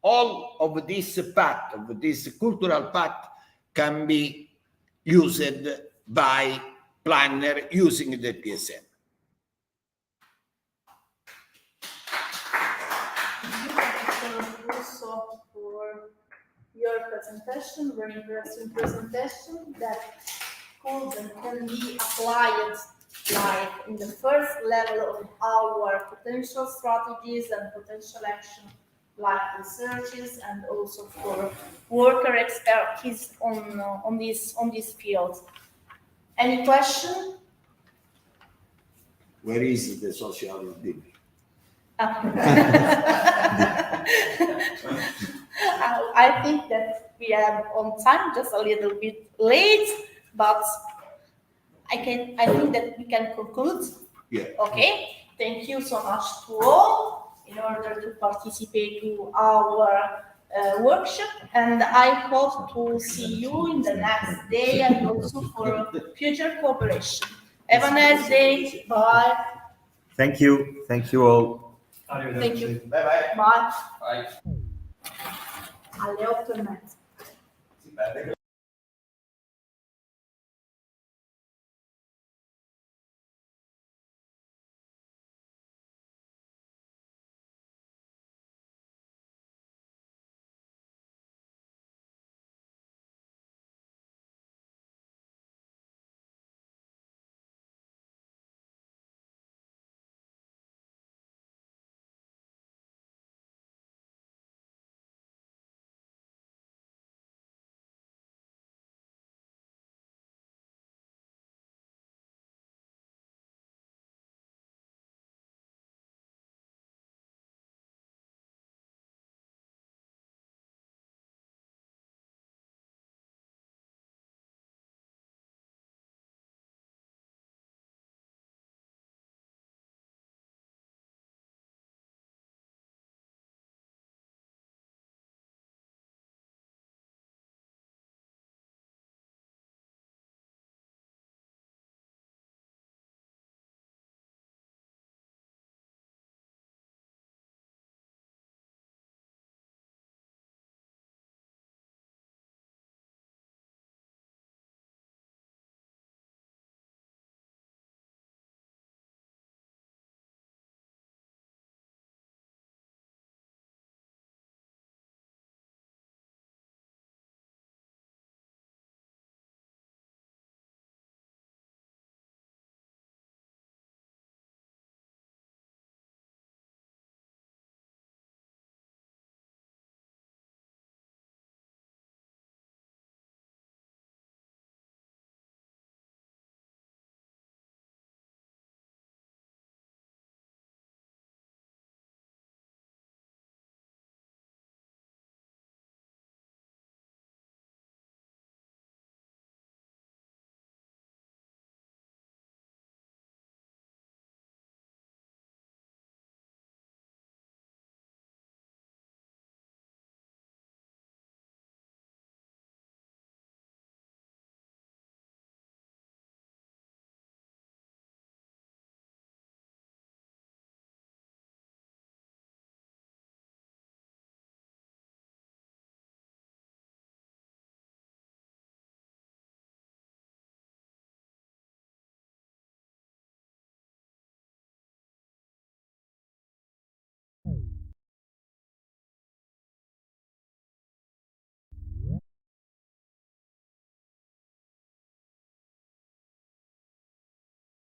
All of this path, of this cultural path, can be used by planner using the TSM. Also for your presentation, very interesting presentation that could and can be applied like in the first level of our potential strategies and potential action like researches, and also for worker expertise on this field. Any question? Where is the social dinner? I think that we are on time, just a little bit late, but I think that we can conclude. Yeah. Okay. Thank you so much to all in order to participate to our workshop, and I hope to see you in the next day and also for future cooperation. Have a nice day. Bye. Thank you. Thank you all. Thank you. Bye bye. Bye. Bye. Alle 8:30. Sì, beh,